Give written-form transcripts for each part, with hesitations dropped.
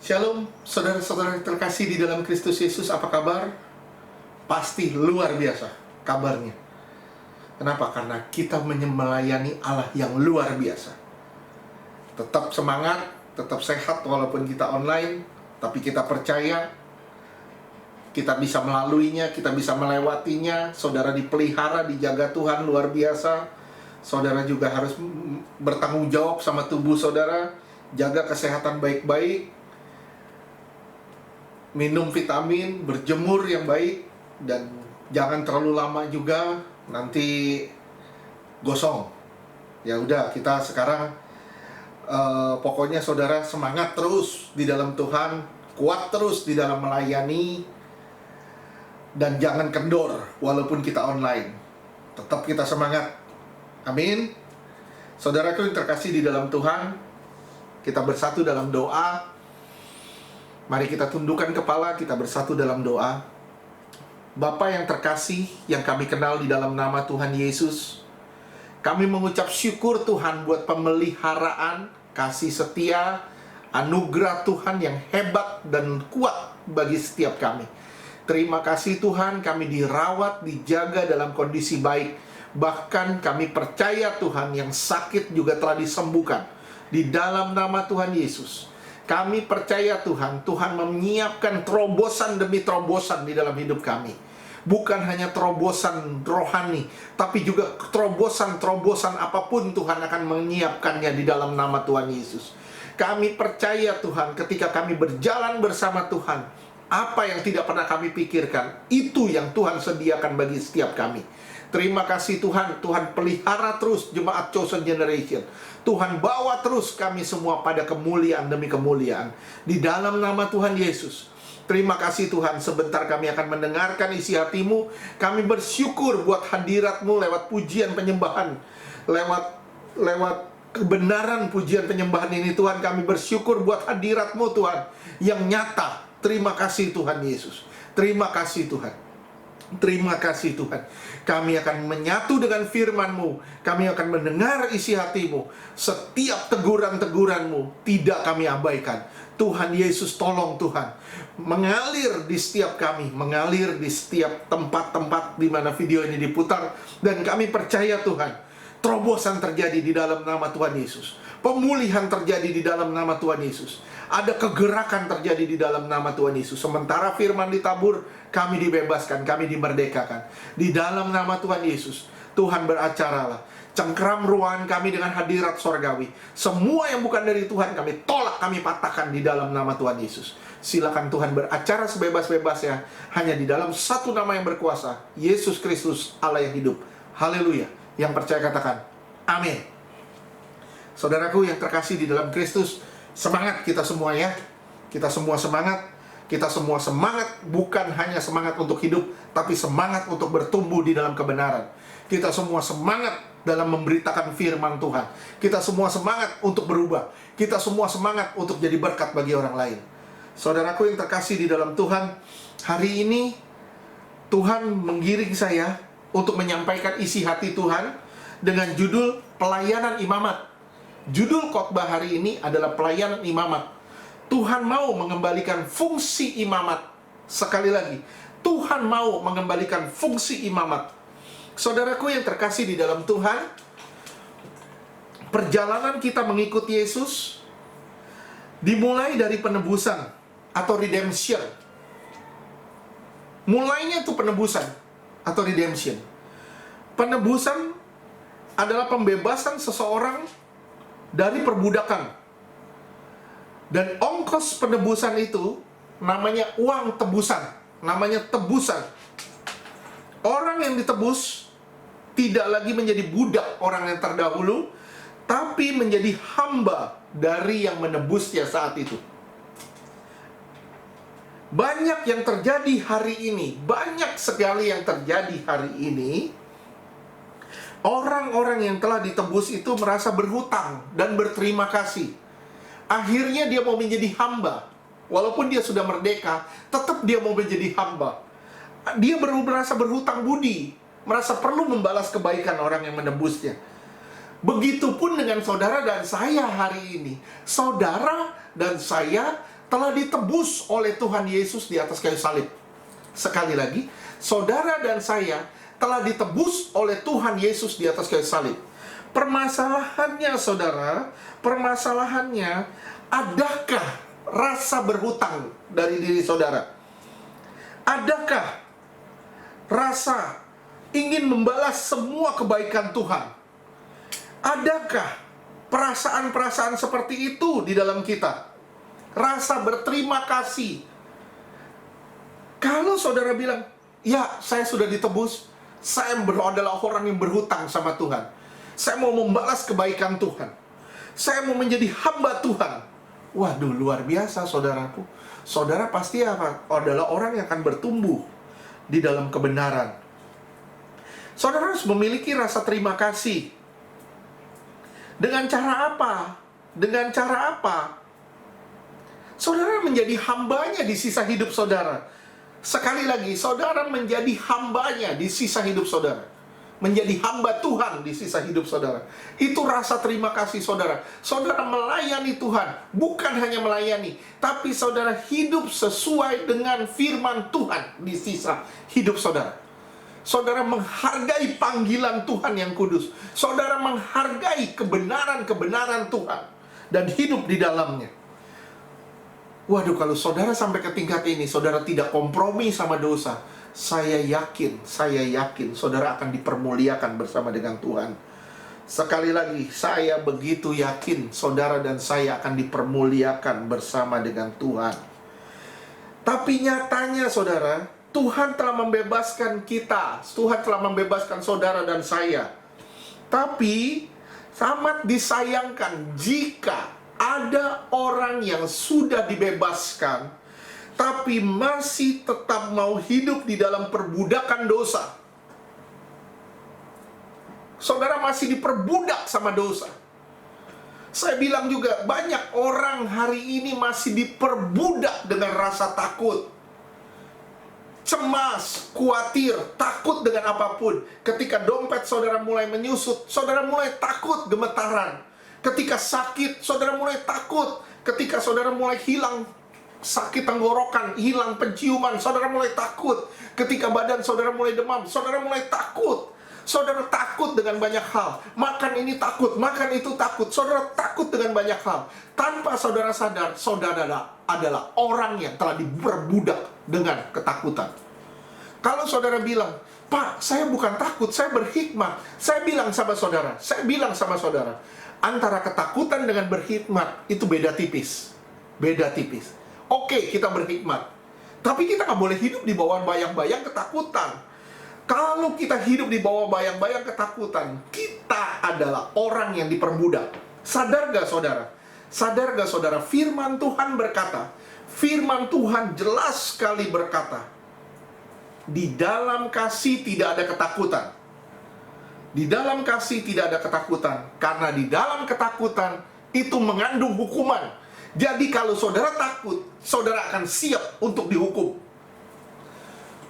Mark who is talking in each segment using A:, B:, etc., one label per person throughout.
A: Shalom, saudara-saudara terkasih di dalam Kristus Yesus, apa kabar? Pasti luar biasa kabarnya. Kenapa? Karena kita melayani Allah yang luar biasa. Tetap semangat, tetap sehat walaupun kita online, tapi kita percaya kita bisa melaluinya, kita bisa melewatinya. Saudara dipelihara, dijaga Tuhan luar biasa. Saudara juga harus bertanggung jawab sama tubuh saudara, jaga kesehatan baik-baik, minum vitamin, berjemur yang baik, dan jangan terlalu lama juga, nanti gosong. Ya udah, kita sekarang pokoknya saudara semangat terus di dalam Tuhan, kuat terus di dalam melayani, dan jangan kendor walaupun kita online. Tetap kita semangat. Amin. Saudaraku yang terkasih di dalam Tuhan, kita bersatu dalam doa. Mari kita tundukkan kepala, kita bersatu dalam doa. Bapa yang terkasih, yang kami kenal di dalam nama Tuhan Yesus, kami mengucap syukur Tuhan buat pemeliharaan, kasih setia, anugerah Tuhan yang hebat dan kuat bagi setiap kami. Terima kasih Tuhan, kami dirawat, dijaga dalam kondisi baik. Bahkan kami percaya Tuhan yang sakit juga telah disembuhkan. Di dalam nama Tuhan Yesus, kami percaya Tuhan, Tuhan menyiapkan terobosan demi terobosan di dalam hidup kami. Bukan hanya terobosan rohani, tapi juga terobosan-terobosan apapun Tuhan akan menyiapkannya di dalam nama Tuhan Yesus. Kami percaya Tuhan, ketika kami berjalan bersama Tuhan, apa yang tidak pernah kami pikirkan, itu yang Tuhan sediakan bagi setiap kami. Terima kasih Tuhan, Tuhan pelihara terus jemaat Chosen Generation. Tuhan bawa terus kami semua pada kemuliaan demi kemuliaan. Di dalam nama Tuhan Yesus. Terima kasih Tuhan, sebentar kami akan mendengarkan isi hatimu. Kami bersyukur buat hadiratmu lewat pujian penyembahan. Lewat kebenaran pujian penyembahan ini Tuhan, kami bersyukur buat hadiratmu Tuhan yang nyata. Terima kasih Tuhan Yesus. Terima kasih Tuhan. Terima kasih Tuhan. Kami akan menyatu dengan firman-Mu. Kami akan mendengar isi hati-Mu. Setiap teguran-teguran-Mu tidak kami abaikan. Tuhan Yesus, tolong Tuhan, mengalir di setiap kami, mengalir di setiap tempat-tempat di mana video ini diputar. Dan kami percaya Tuhan, terobosan terjadi di dalam nama Tuhan Yesus. Pemulihan terjadi di dalam nama Tuhan Yesus. Ada kegerakan terjadi di dalam nama Tuhan Yesus. Sementara firman ditabur, kami dibebaskan, kami dimerdekakan. Di dalam nama Tuhan Yesus, Tuhan beracaralah. Cengkeram ruangan kami dengan hadirat sorgawi. Semua yang bukan dari Tuhan kami tolak, kami patahkan di dalam nama Tuhan Yesus. Silakan Tuhan beracara sebebas-bebasnya, hanya di dalam satu nama yang berkuasa, Yesus Kristus, Allah yang hidup. Haleluya. Yang percaya katakan, amin. Saudaraku yang terkasih di dalam Kristus, semangat kita semua ya. Kita semua semangat. Kita semua semangat, bukan hanya semangat untuk hidup, tapi semangat untuk bertumbuh di dalam kebenaran. Kita semua semangat dalam memberitakan firman Tuhan. Kita semua semangat untuk berubah. Kita semua semangat untuk jadi berkat bagi orang lain. Saudaraku yang terkasih di dalam Tuhan, hari ini Tuhan menggiring saya untuk menyampaikan isi hati Tuhan dengan judul Pelayanan Imamat. Judul khotbah hari ini adalah Pelayanan Imamat. Tuhan mau mengembalikan fungsi imamat. Sekali lagi, Tuhan mau mengembalikan fungsi imamat. Saudaraku yang terkasih di dalam Tuhan, perjalanan kita mengikut Yesus dimulai dari penebusan atau redemption. Mulainya itu penebusan atau redemption. Penebusan adalah pembebasan seseorang dari perbudakan. Dan ongkos penebusan itu namanya uang tebusan, namanya tebusan. Orang yang ditebus tidak lagi menjadi budak orang yang terdahulu, tapi menjadi hamba dari yang menebusnya saat itu. Banyak yang terjadi hari ini, banyak sekali yang terjadi hari ini. Orang-orang yang telah ditebus itu merasa berhutang dan berterima kasih. Akhirnya dia mau menjadi hamba. Walaupun dia sudah merdeka, tetap dia mau menjadi hamba. Dia merasa berhutang budi, merasa perlu membalas kebaikan orang yang menebusnya. Begitupun dengan saudara dan saya hari ini. Saudara dan saya telah ditebus oleh Tuhan Yesus di atas kayu salib. Sekali lagi, saudara dan saya telah ditebus oleh Tuhan Yesus di atas kayu salib. Permasalahannya, saudara, permasalahannya, adakah rasa berhutang dari diri saudara? Adakah rasa ingin membalas semua kebaikan Tuhan? Adakah perasaan-perasaan seperti itu di dalam kita? Rasa berterima kasih. Kalau saudara bilang, ya, saya sudah ditebus, saya adalah orang yang berhutang sama Tuhan, saya mau membalas kebaikan Tuhan, saya mau menjadi hamba Tuhan. Waduh, luar biasa saudaraku. Saudara pasti adalah orang yang akan bertumbuh di dalam kebenaran. Saudara harus memiliki rasa terima kasih. Dengan cara apa? Dengan cara apa? Saudara menjadi hambanya di sisa hidup saudara. Sekali lagi, saudara menjadi hambanya di sisa hidup saudara. Menjadi hamba Tuhan di sisa hidup saudara. Itu rasa terima kasih saudara. Saudara melayani Tuhan. Bukan hanya melayani, tapi saudara hidup sesuai dengan firman Tuhan di sisa hidup saudara. Saudara menghargai panggilan Tuhan yang kudus. Saudara menghargai kebenaran-kebenaran Tuhan dan hidup di dalamnya. Waduh, kalau saudara sampai ke tingkat ini, saudara tidak kompromi sama dosa, saya yakin saudara akan dipermuliakan bersama dengan Tuhan. Sekali lagi, saya begitu yakin saudara dan saya akan dipermuliakan bersama dengan Tuhan. Tapi nyatanya saudara, Tuhan telah membebaskan kita. Tuhan telah membebaskan saudara dan saya. Tapi sangat disayangkan jika ada orang yang sudah dibebaskan tapi masih tetap mau hidup di dalam perbudakan dosa. Saudara masih diperbudak sama dosa. Saya bilang juga, banyak orang hari ini masih diperbudak dengan rasa takut, cemas, khawatir, takut dengan apapun. Ketika dompet saudara mulai menyusut, saudara mulai takut, gemetaran. Ketika sakit, saudara mulai takut. Ketika saudara mulai hilang sakit tenggorokan, hilang penciuman, saudara mulai takut. Ketika badan saudara mulai demam, saudara mulai takut. Saudara takut dengan banyak hal. Makan ini takut, makan itu takut. Saudara takut dengan banyak hal. Tanpa saudara sadar, saudara adalah orang yang telah diperbudak dengan ketakutan. Kalau saudara bilang, Pak, saya bukan takut, saya berhikmat. Saya bilang sama saudara, antara ketakutan dengan berhikmat itu beda tipis. Beda tipis. Oke, kita berhikmat, tapi kita nggak boleh hidup di bawah bayang-bayang ketakutan. Kalau kita hidup di bawah bayang-bayang ketakutan, kita adalah orang yang diperbudak. Sadar gak saudara? Sadar gak saudara? Firman Tuhan berkata, firman Tuhan jelas sekali berkata, di dalam kasih tidak ada ketakutan. Di dalam kasih tidak ada ketakutan, karena di dalam ketakutan itu mengandung hukuman. Jadi kalau saudara takut, saudara akan siap untuk dihukum.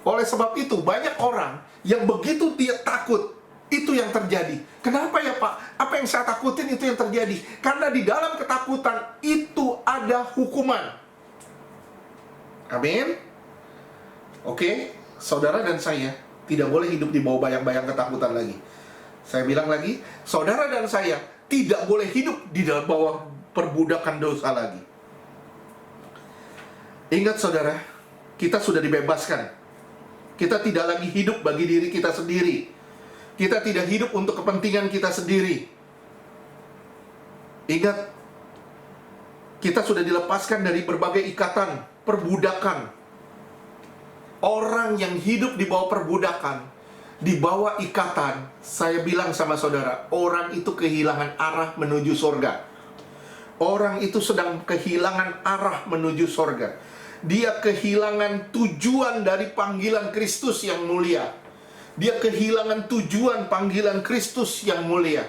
A: Oleh sebab itu, banyak orang yang begitu dia takut, itu yang terjadi. Kenapa ya Pak? Apa yang saya takutin itu yang terjadi? Karena di dalam ketakutan itu ada hukuman. Amin. Oke, saudara dan saya tidak boleh hidup di bawah bayang-bayang ketakutan lagi. Saya bilang lagi, saudara dan saya tidak boleh hidup di bawah perbudakan dosa lagi. Ingat saudara, kita sudah dibebaskan. Kita tidak lagi hidup bagi diri kita sendiri. Kita tidak hidup untuk kepentingan kita sendiri. Ingat, kita sudah dilepaskan dari berbagai ikatan perbudakan. Orang yang hidup di bawah perbudakan, di bawah ikatan, saya bilang sama saudara, orang itu kehilangan arah menuju surga. Orang itu sedang kehilangan arah menuju surga. Dia kehilangan tujuan dari panggilan Kristus yang mulia. Dia kehilangan tujuan panggilan Kristus yang mulia.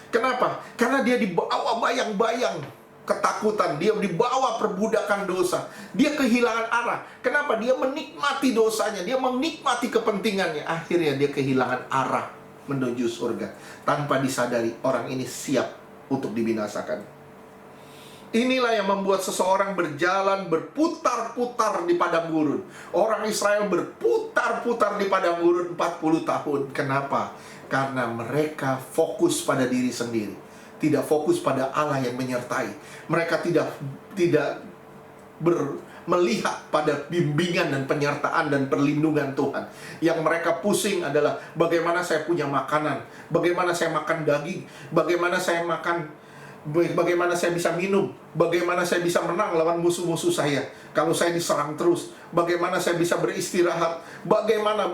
A: Kenapa? Karena dia dibawa bayang-bayang ketakutan. Dia dibawa perbudakan dosa. Dia kehilangan arah. Kenapa? Dia menikmati dosanya. Dia menikmati kepentingannya. Akhirnya dia kehilangan arah menuju surga. Tanpa disadari, orang ini siap untuk dibinasakan. Inilah yang membuat seseorang berjalan berputar-putar di padang gurun. Orang Israel berputar-putar di padang gurun 40 tahun. Kenapa? Karena mereka fokus pada diri sendiri, tidak fokus pada Allah yang menyertai. Mereka tidak melihat pada bimbingan dan penyertaan dan perlindungan Tuhan. Yang mereka pusing adalah bagaimana saya punya makanan, bagaimana saya makan daging, bagaimana saya bisa minum, bagaimana saya bisa menang lawan musuh-musuh saya kalau saya diserang terus, bagaimana saya bisa beristirahat, bagaimana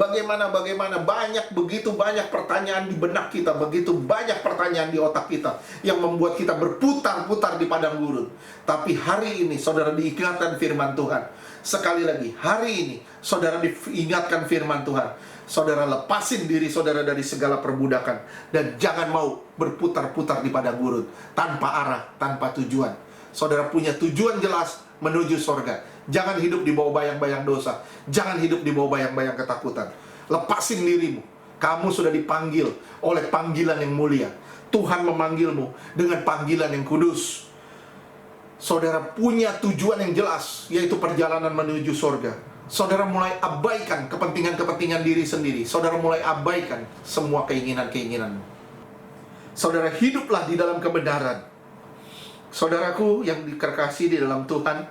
A: begitu banyak pertanyaan di benak kita, begitu banyak pertanyaan di otak kita yang membuat kita berputar-putar di padang gurun. Tapi hari ini saudara diingatkan firman Tuhan. Sekali lagi, hari ini saudara diingatkan firman Tuhan. Saudara lepasin diri saudara dari segala perbudakan, dan jangan mau berputar-putar di padang gurun tanpa arah, tanpa tujuan. Saudara punya tujuan jelas menuju sorga. Jangan hidup di bawah bayang-bayang dosa. Jangan hidup di bawah bayang-bayang ketakutan. Lepasin dirimu. Kamu sudah dipanggil oleh panggilan yang mulia. Tuhan memanggilmu dengan panggilan yang kudus. Saudara punya tujuan yang jelas, yaitu perjalanan menuju sorga. Saudara mulai abaikan kepentingan-kepentingan diri sendiri. Saudara mulai abaikan semua keinginan-keinginanmu. Saudara hiduplah di dalam kebenaran. Saudaraku yang dikasihi di dalam Tuhan,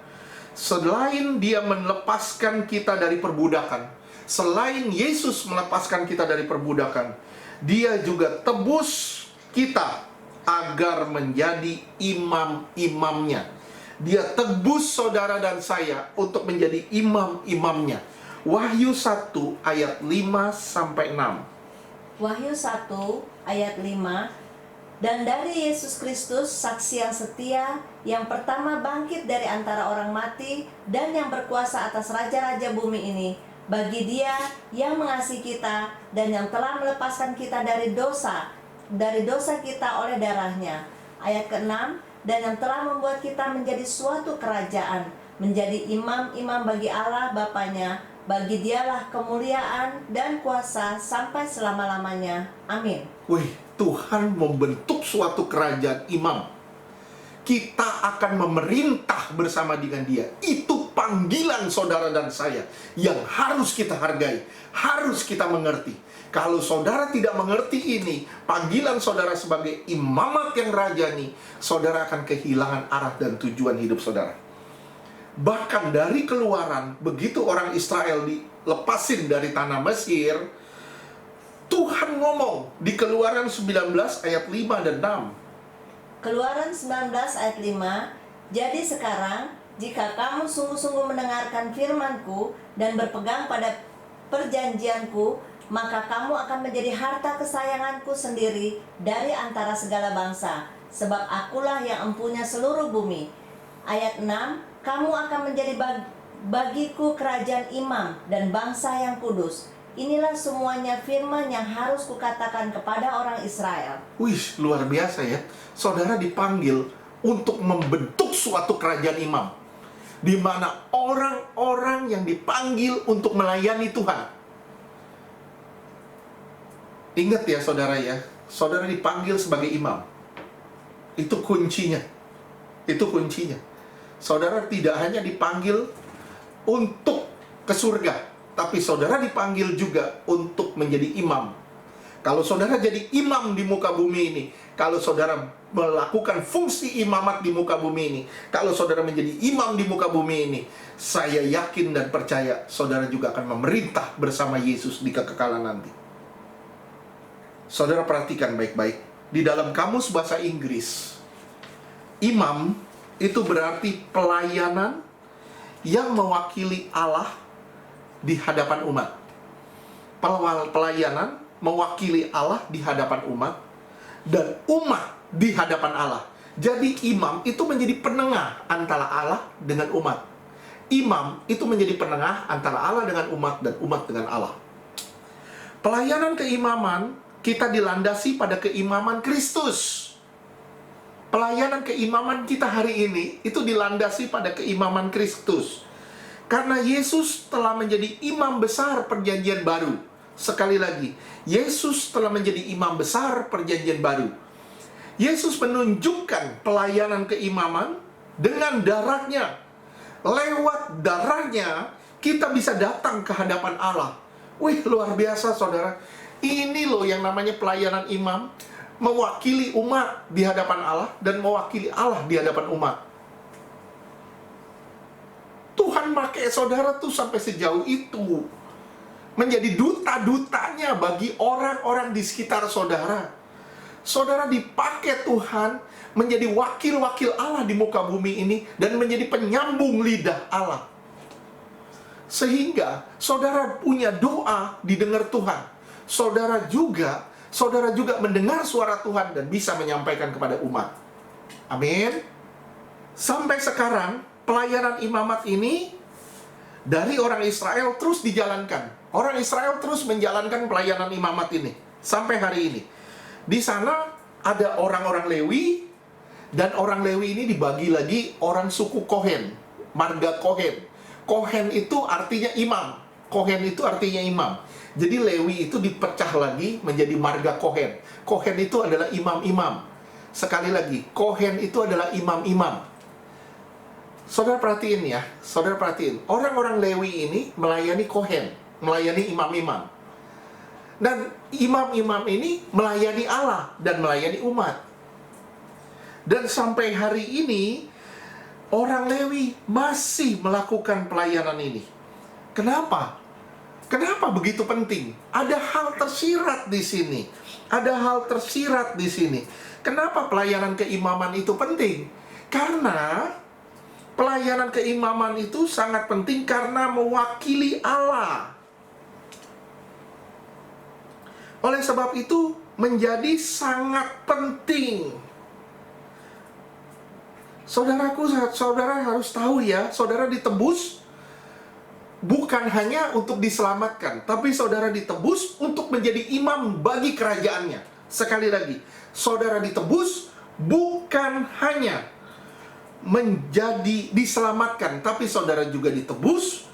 A: selain Dia melepaskan kita dari perbudakan, selain Yesus melepaskan kita dari perbudakan, Dia juga tebus kita agar menjadi imam-imamnya. Dia tebus saudara dan saya untuk menjadi imam-imamnya. Wahyu 1 ayat 5-6.
B: Wahyu 1 ayat 5. Dan dari Yesus Kristus, saksi yang setia, yang pertama bangkit dari antara orang mati, dan yang berkuasa atas raja-raja bumi ini, bagi Dia yang mengasihi kita, dan yang telah melepaskan kita dari dosa kita oleh darahnya. Ayat ke-6. Dan yang telah membuat kita menjadi suatu kerajaan, menjadi imam-imam bagi Allah Bapanya. Bagi Dialah kemuliaan dan kuasa sampai selama-lamanya. Amin.
A: Wih, Tuhan membentuk suatu kerajaan imam. Kita akan memerintah bersama dengan Dia. Itu panggilan saudara dan saya yang harus kita hargai, harus kita mengerti. Kalau saudara tidak mengerti ini, panggilan saudara sebagai imamat yang rajani, saudara akan kehilangan arah dan tujuan hidup saudara. Bahkan dari Keluaran, begitu orang Israel dilepasin dari tanah Mesir, Tuhan ngomong di Keluaran 19 ayat 5 dan 6.
B: Keluaran 19 ayat 5. Jadi sekarang, jika kamu sungguh-sungguh mendengarkan firman-Ku dan berpegang pada perjanjian-Ku, maka kamu akan menjadi harta kesayangan-Ku sendiri dari antara segala bangsa, sebab Akulah yang empunya seluruh bumi. Ayat 6. Kamu akan menjadi bagiku kerajaan imam dan bangsa yang kudus. Inilah semuanya firman yang harus kukatakan kepada orang Israel.
A: Wih, luar biasa ya. Saudara dipanggil untuk membentuk suatu kerajaan imam, di mana orang-orang yang dipanggil untuk melayani Tuhan. Ingat ya saudara ya, saudara dipanggil sebagai imam. Itu kuncinya. Itu kuncinya. Saudara tidak hanya dipanggil untuk ke surga, tapi saudara dipanggil juga untuk menjadi imam. Kalau saudara jadi imam di muka bumi ini, kalau saudara melakukan fungsi imamat di muka bumi ini, kalau saudara menjadi imam di muka bumi ini, saya yakin dan percaya saudara juga akan memerintah bersama Yesus di kekekalan nanti. Saudara perhatikan baik-baik. Di dalam kamus bahasa Inggris, imam itu berarti pelayanan yang mewakili Allah di hadapan umat. Pelayanan mewakili Allah di hadapan umat, dan umat di hadapan Allah. Jadi imam itu menjadi penengah antara Allah dengan umat. Imam itu menjadi penengah antara Allah dengan umat dan umat dengan Allah. Pelayanan keimaman kita dilandasi pada keimaman Kristus. Pelayanan keimaman kita hari ini itu dilandasi pada keimaman Kristus. Karena Yesus telah menjadi imam besar perjanjian baru. Sekali lagi, Yesus telah menjadi imam besar perjanjian baru. Yesus menunjukkan pelayanan keimaman dengan darahnya. Lewat darahnya kita bisa datang ke hadapan Allah. Wih, luar biasa saudara. Ini loh yang namanya pelayanan imam, mewakili umat di hadapan Allah dan mewakili Allah di hadapan umat. Tuhan pakai saudara tuh sampai sejauh itu, menjadi duta-dutanya bagi orang-orang di sekitar saudara. Saudara dipakai Tuhan menjadi wakil-wakil Allah di muka bumi ini dan menjadi penyambung lidah Allah. Sehingga saudara punya doa didengar Tuhan. Saudara juga mendengar suara Tuhan dan bisa menyampaikan kepada umat. Amin. Sampai sekarang pelayanan imamat ini dari orang Israel terus dijalankan. Orang Israel terus menjalankan pelayanan imamat ini sampai hari ini. Di sana ada orang-orang Lewi, dan orang Lewi ini dibagi lagi orang suku Kohen, marga Kohen. Kohen itu artinya imam. Kohen itu artinya imam. Jadi Lewi itu dipecah lagi menjadi marga Kohen. Kohen itu adalah imam-imam. Sekali lagi, Kohen itu adalah imam-imam. Saudara perhatiin ya, saudara perhatiin. Orang-orang Lewi ini melayani Kohen, melayani imam-imam. Dan imam-imam ini melayani Allah dan melayani umat. Dan sampai hari ini, orang Lewi masih melakukan pelayanan ini. Kenapa? Kenapa begitu penting? Ada hal tersirat di sini. Ada hal tersirat di sini. Kenapa pelayanan keimaman itu penting? Karena pelayanan keimaman itu sangat penting karena mewakili Allah. Oleh sebab itu menjadi sangat penting. Saudaraku, saudara harus tahu ya, saudara ditebus bukan hanya untuk diselamatkan, tapi saudara ditebus untuk menjadi imam bagi kerajaannya. Sekali lagi, saudara ditebus bukan hanya menjadi diselamatkan, tapi saudara juga ditebus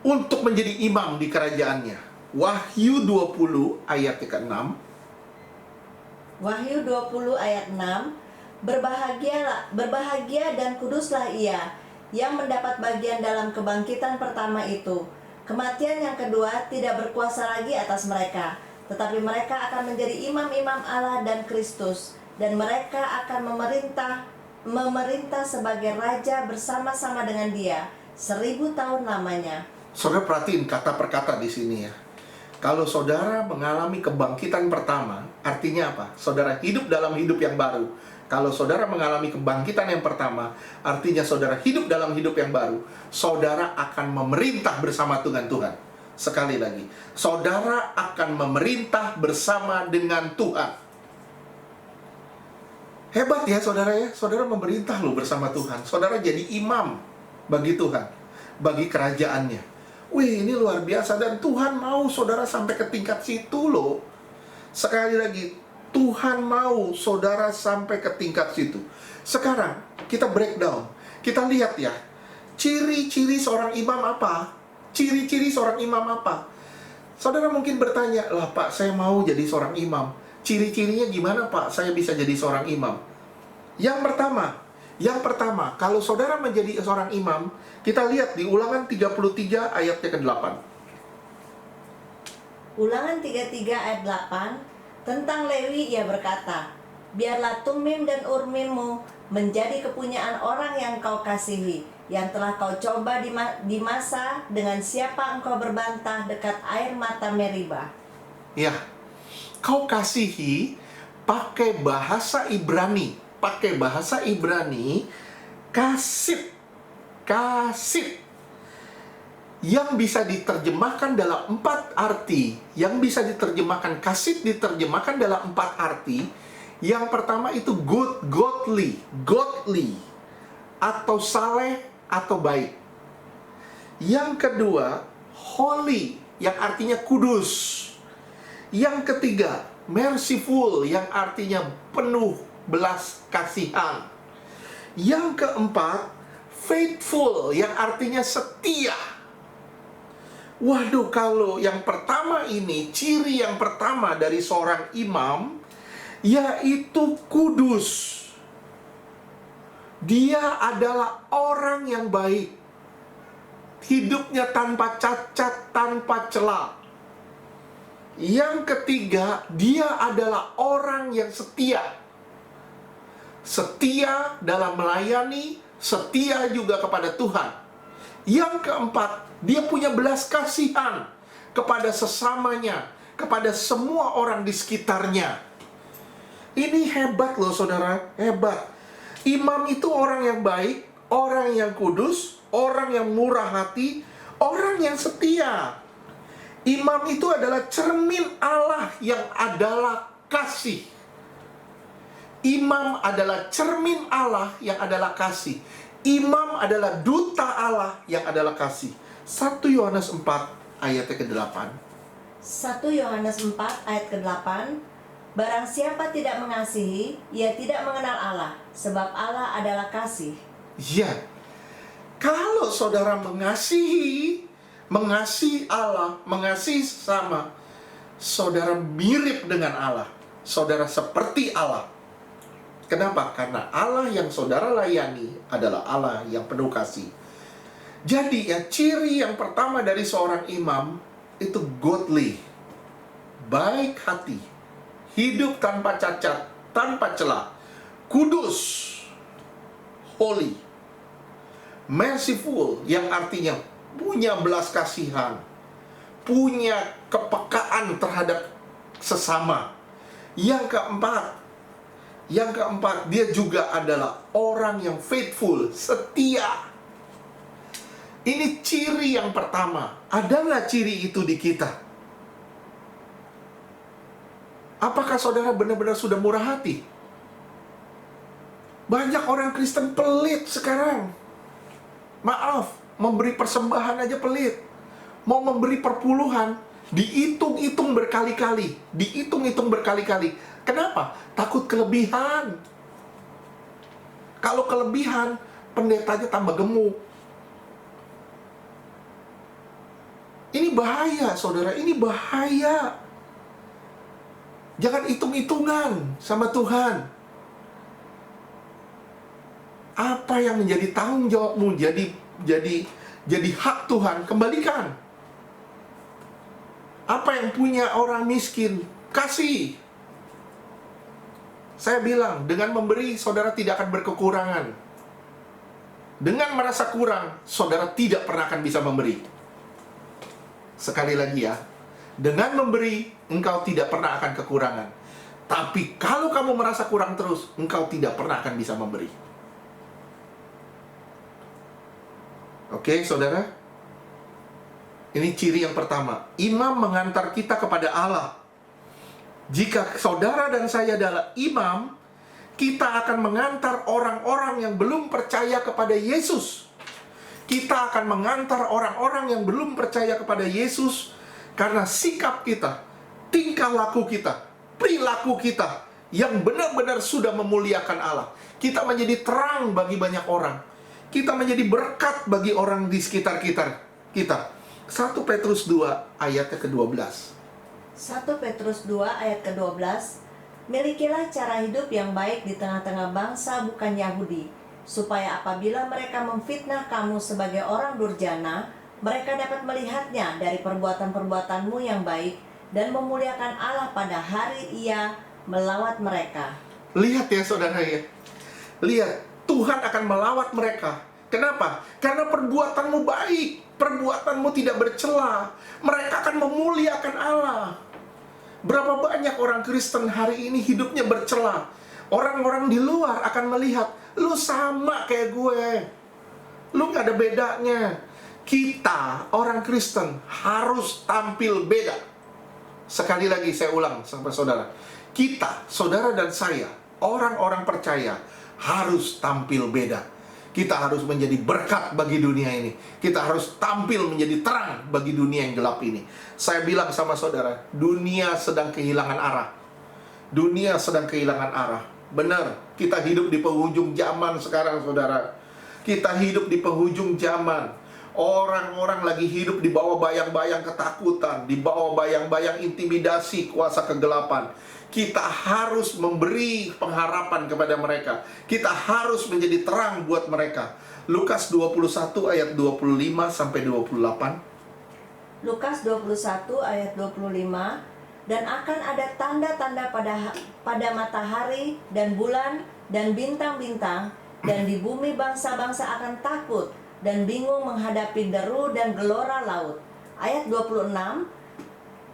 A: untuk menjadi imam di kerajaannya. Wahyu 20 ayat ke-6.
B: Wahyu 20 ayat 6. Berbahagia dan kuduslah ia yang mendapat bagian dalam kebangkitan pertama itu. Kematian yang kedua tidak berkuasa lagi atas mereka, tetapi mereka akan menjadi imam-imam Allah dan Kristus, dan mereka akan memerintah sebagai raja bersama-sama dengan Dia 1000 tahun lamanya.
A: Saudara perhatiin kata per kata di sini ya. Kalau saudara mengalami kebangkitan pertama, artinya apa? Saudara hidup dalam hidup yang baru. Kalau saudara mengalami kebangkitan yang pertama, artinya saudara hidup dalam hidup yang baru. Saudara akan memerintah bersama dengan Tuhan. Sekali lagi, saudara akan memerintah bersama dengan Tuhan. Hebat ya saudara ya. Saudara memerintah loh bersama Tuhan. Saudara jadi imam bagi Tuhan, bagi kerajaannya. Wih, ini luar biasa. Dan Tuhan mau saudara sampai ke tingkat situ loh. Sekali lagi, Tuhan mau saudara sampai ke tingkat situ. Sekarang kita breakdown. Kita lihat ya, ciri-ciri seorang imam apa? Ciri-ciri seorang imam apa? Saudara mungkin bertanya, lah Pak, saya mau jadi seorang imam. Ciri-cirinya gimana Pak, saya bisa jadi seorang imam? Yang pertama, kalau saudara menjadi seorang imam, kita lihat di Ulangan 33 ayatnya ke-8.
B: Ulangan 33 ayat 8. Tentang Lewi ia berkata, biarlah Tumim dan Urmimmu menjadi kepunyaan orang yang kau kasihi, yang telah kau coba di masa dengan siapa engkau berbantah dekat air mata Meriba.
A: Ya, kau kasihi pakai bahasa Ibrani. Kasih. Yang bisa diterjemahkan dalam 4 arti. Yang bisa diterjemahkan kasih diterjemahkan dalam 4 arti. Yang pertama itu godly, atau saleh atau baik. Yang kedua, holy, yang artinya kudus. Yang ketiga, merciful, yang artinya penuh belas kasihan. Yang keempat, faithful, yang artinya setia. Waduh, kalau yang pertama ini, ciri yang pertama dari seorang imam, yaitu kudus. Dia adalah orang yang baik. Hidupnya tanpa cacat, tanpa celah. Yang ketiga, dia adalah orang yang setia. Setia dalam melayani, setia juga kepada Tuhan. Yang keempat, dia punya belas kasihan kepada sesamanya, kepada semua orang di sekitarnya. Ini hebat loh saudara, hebat. Imam itu orang yang baik, orang yang kudus, orang yang murah hati, orang yang setia. Imam itu adalah cermin Allah yang adalah kasih. Imam adalah cermin Allah yang adalah kasih. Imam adalah duta Allah yang adalah kasih. 1 Yohanes 4 ayat ke-8.
B: 1 Yohanes 4 ayat ke-8. Barang siapa tidak mengasihi, ia tidak mengenal Allah, sebab Allah adalah kasih.
A: Ya, kalau saudara mengasihi Allah, mengasihi sesama, saudara mirip dengan Allah. Saudara seperti Allah. Kenapa? Karena Allah yang saudara layani adalah Allah yang penuh kasih. Jadi ya, ciri yang pertama dari seorang imam itu godly, baik hati, hidup tanpa cacat, tanpa celah, kudus, holy, merciful, yang artinya punya belas kasihan, punya kepekaan terhadap sesama. Yang keempat, dia juga adalah orang yang faithful, setia. Ini ciri yang pertama. Adalah ciri itu di kita? Apakah saudara benar-benar sudah murah hati? Banyak orang Kristen pelit sekarang. Maaf, memberi persembahan aja pelit. Mau memberi perpuluhan, dihitung-hitung berkali-kali. Kenapa? Takut kelebihan. Kalau kelebihan, pendetanya tambah gemuk. Ini bahaya, saudara. Ini bahaya. Jangan hitung-hitungan sama Tuhan. Apa yang menjadi tanggung jawabmu, jadi hak Tuhan, kembalikan. Apa yang punya orang miskin, kasih. Saya bilang, dengan memberi, saudara tidak akan berkekurangan. Dengan merasa kurang, saudara tidak pernah akan bisa memberi. Sekali lagi ya, dengan memberi, engkau tidak pernah akan kekurangan. Tapi kalau kamu merasa kurang terus, engkau tidak pernah akan bisa memberi. Oke, saudara? Ini ciri yang pertama. Imam mengantar kita kepada Allah. Jika saudara dan saya adalah imam, kita akan mengantar orang-orang yang belum percaya kepada Yesus. Kita akan mengantar orang-orang yang belum percaya kepada Yesus karena sikap kita, tingkah laku kita, perilaku kita yang benar-benar sudah memuliakan Allah. Kita menjadi terang bagi banyak orang. Kita menjadi berkat bagi orang di sekitar kita. 1 Petrus 2 ayat ke-12.
B: 1 Petrus 2 ayat ke-12. Milikilah cara hidup yang baik di tengah-tengah bangsa bukan Yahudi, supaya apabila mereka memfitnah kamu sebagai orang durjana, mereka dapat melihatnya dari perbuatan-perbuatanmu yang baik dan memuliakan Allah pada hari Ia melawat mereka.
A: Lihat ya saudara ya. Lihat, Tuhan akan melawat mereka. Kenapa? Karena perbuatanmu baik, perbuatanmu tidak bercela. Mereka akan memuliakan Allah. Berapa banyak orang Kristen hari ini hidupnya bercela. Orang-orang di luar akan melihat, lu sama kayak gue, lu gak ada bedanya. Kita, orang Kristen, harus tampil beda. Sekali lagi saya ulang sampai saudara. Kita, saudara dan saya, orang-orang percaya, harus tampil beda. Kita harus menjadi berkat bagi dunia ini. Kita harus tampil menjadi terang bagi dunia yang gelap ini. Saya bilang sama saudara, dunia sedang kehilangan arah. Dunia sedang kehilangan arah. Benar, kita hidup di penghujung zaman sekarang saudara. Kita hidup di penghujung zaman. Orang-orang lagi hidup di bawah bayang-bayang ketakutan, di bawah bayang-bayang intimidasi kuasa kegelapan. Kita harus memberi pengharapan kepada mereka. Kita harus menjadi terang buat mereka. Lukas 21 ayat 25 sampai 28.
B: Lukas 21 ayat 25. Dan akan ada tanda-tanda pada matahari dan bulan dan bintang-bintang, dan di bumi bangsa-bangsa akan takut dan bingung menghadapi deru dan gelora laut. Ayat 26.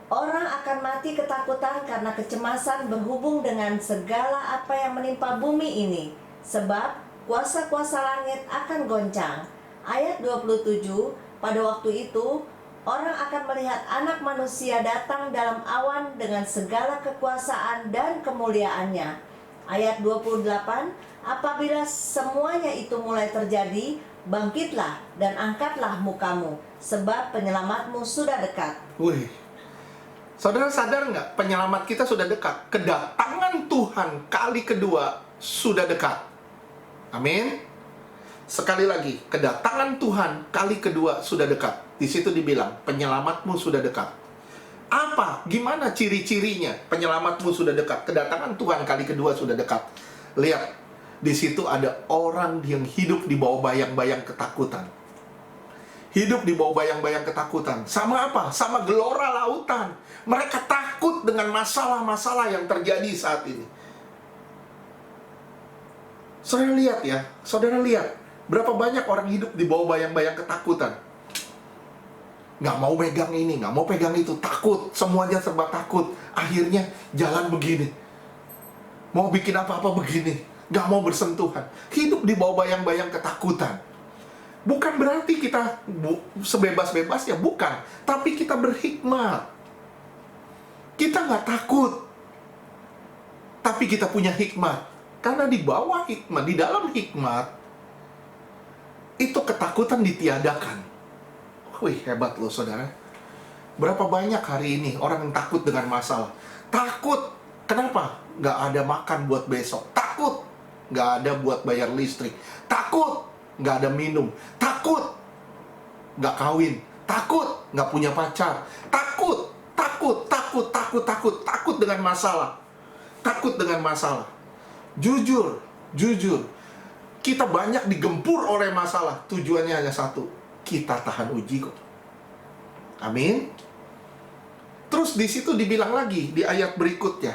B: Orang akan mati ketakutan karena kecemasan berhubung dengan segala apa yang menimpa bumi ini, sebab kuasa-kuasa langit akan goncang. Ayat 27. Pada waktu itu orang akan melihat Anak Manusia datang dalam awan dengan segala kekuasaan dan kemuliaannya. Ayat 28. Apabila semuanya itu mulai terjadi, bangkitlah dan angkatlah mukamu, sebab penyelamatmu sudah dekat.
A: Wih, saudara sadar nggak? Penyelamat kita sudah dekat. Kedatangan Tuhan kali kedua sudah dekat. Amin. Sekali lagi, kedatangan Tuhan kali kedua sudah dekat. Di situ dibilang, penyelamatmu sudah dekat. Apa? Gimana ciri-cirinya? Penyelamatmu sudah dekat. Kedatangan Tuhan kali kedua sudah dekat. Lihat, di situ ada orang yang hidup di bawah bayang-bayang ketakutan. Hidup di bawah bayang-bayang ketakutan. Sama apa? Sama gelora lautan. Mereka takut dengan masalah-masalah yang terjadi saat ini. Saudara lihat ya, saudara lihat. Berapa banyak orang hidup di bawah bayang-bayang ketakutan. Nggak mau pegang ini, nggak mau pegang itu. Takut, semuanya serba takut. Akhirnya jalan begini. Mau bikin apa-apa begini. Nggak mau bersentuhan. Hidup di bawah bayang-bayang ketakutan. Bukan berarti kita sebebas-bebasnya, bukan. Tapi kita berhikmat. Kita nggak takut. Tapi kita punya hikmat. Karena di bawah hikmat, di dalam hikmat, itu ketakutan ditiadakan. Wih, hebat loh saudara. Berapa banyak hari ini orang yang takut dengan masalah. Takut. Kenapa? Nggak ada makan buat besok. Takut. Nggak ada buat bayar listrik. Takut. Nggak ada minum. Takut. Nggak kawin. Takut. Nggak punya pacar. Takut. Takut. Takut. Takut. Takut. Takut dengan masalah. Takut dengan masalah. Jujur. Jujur. Kita banyak digempur oleh masalah. Tujuannya hanya satu. Kita tahan uji kok. Amin. Terus di situ dibilang lagi di ayat berikutnya.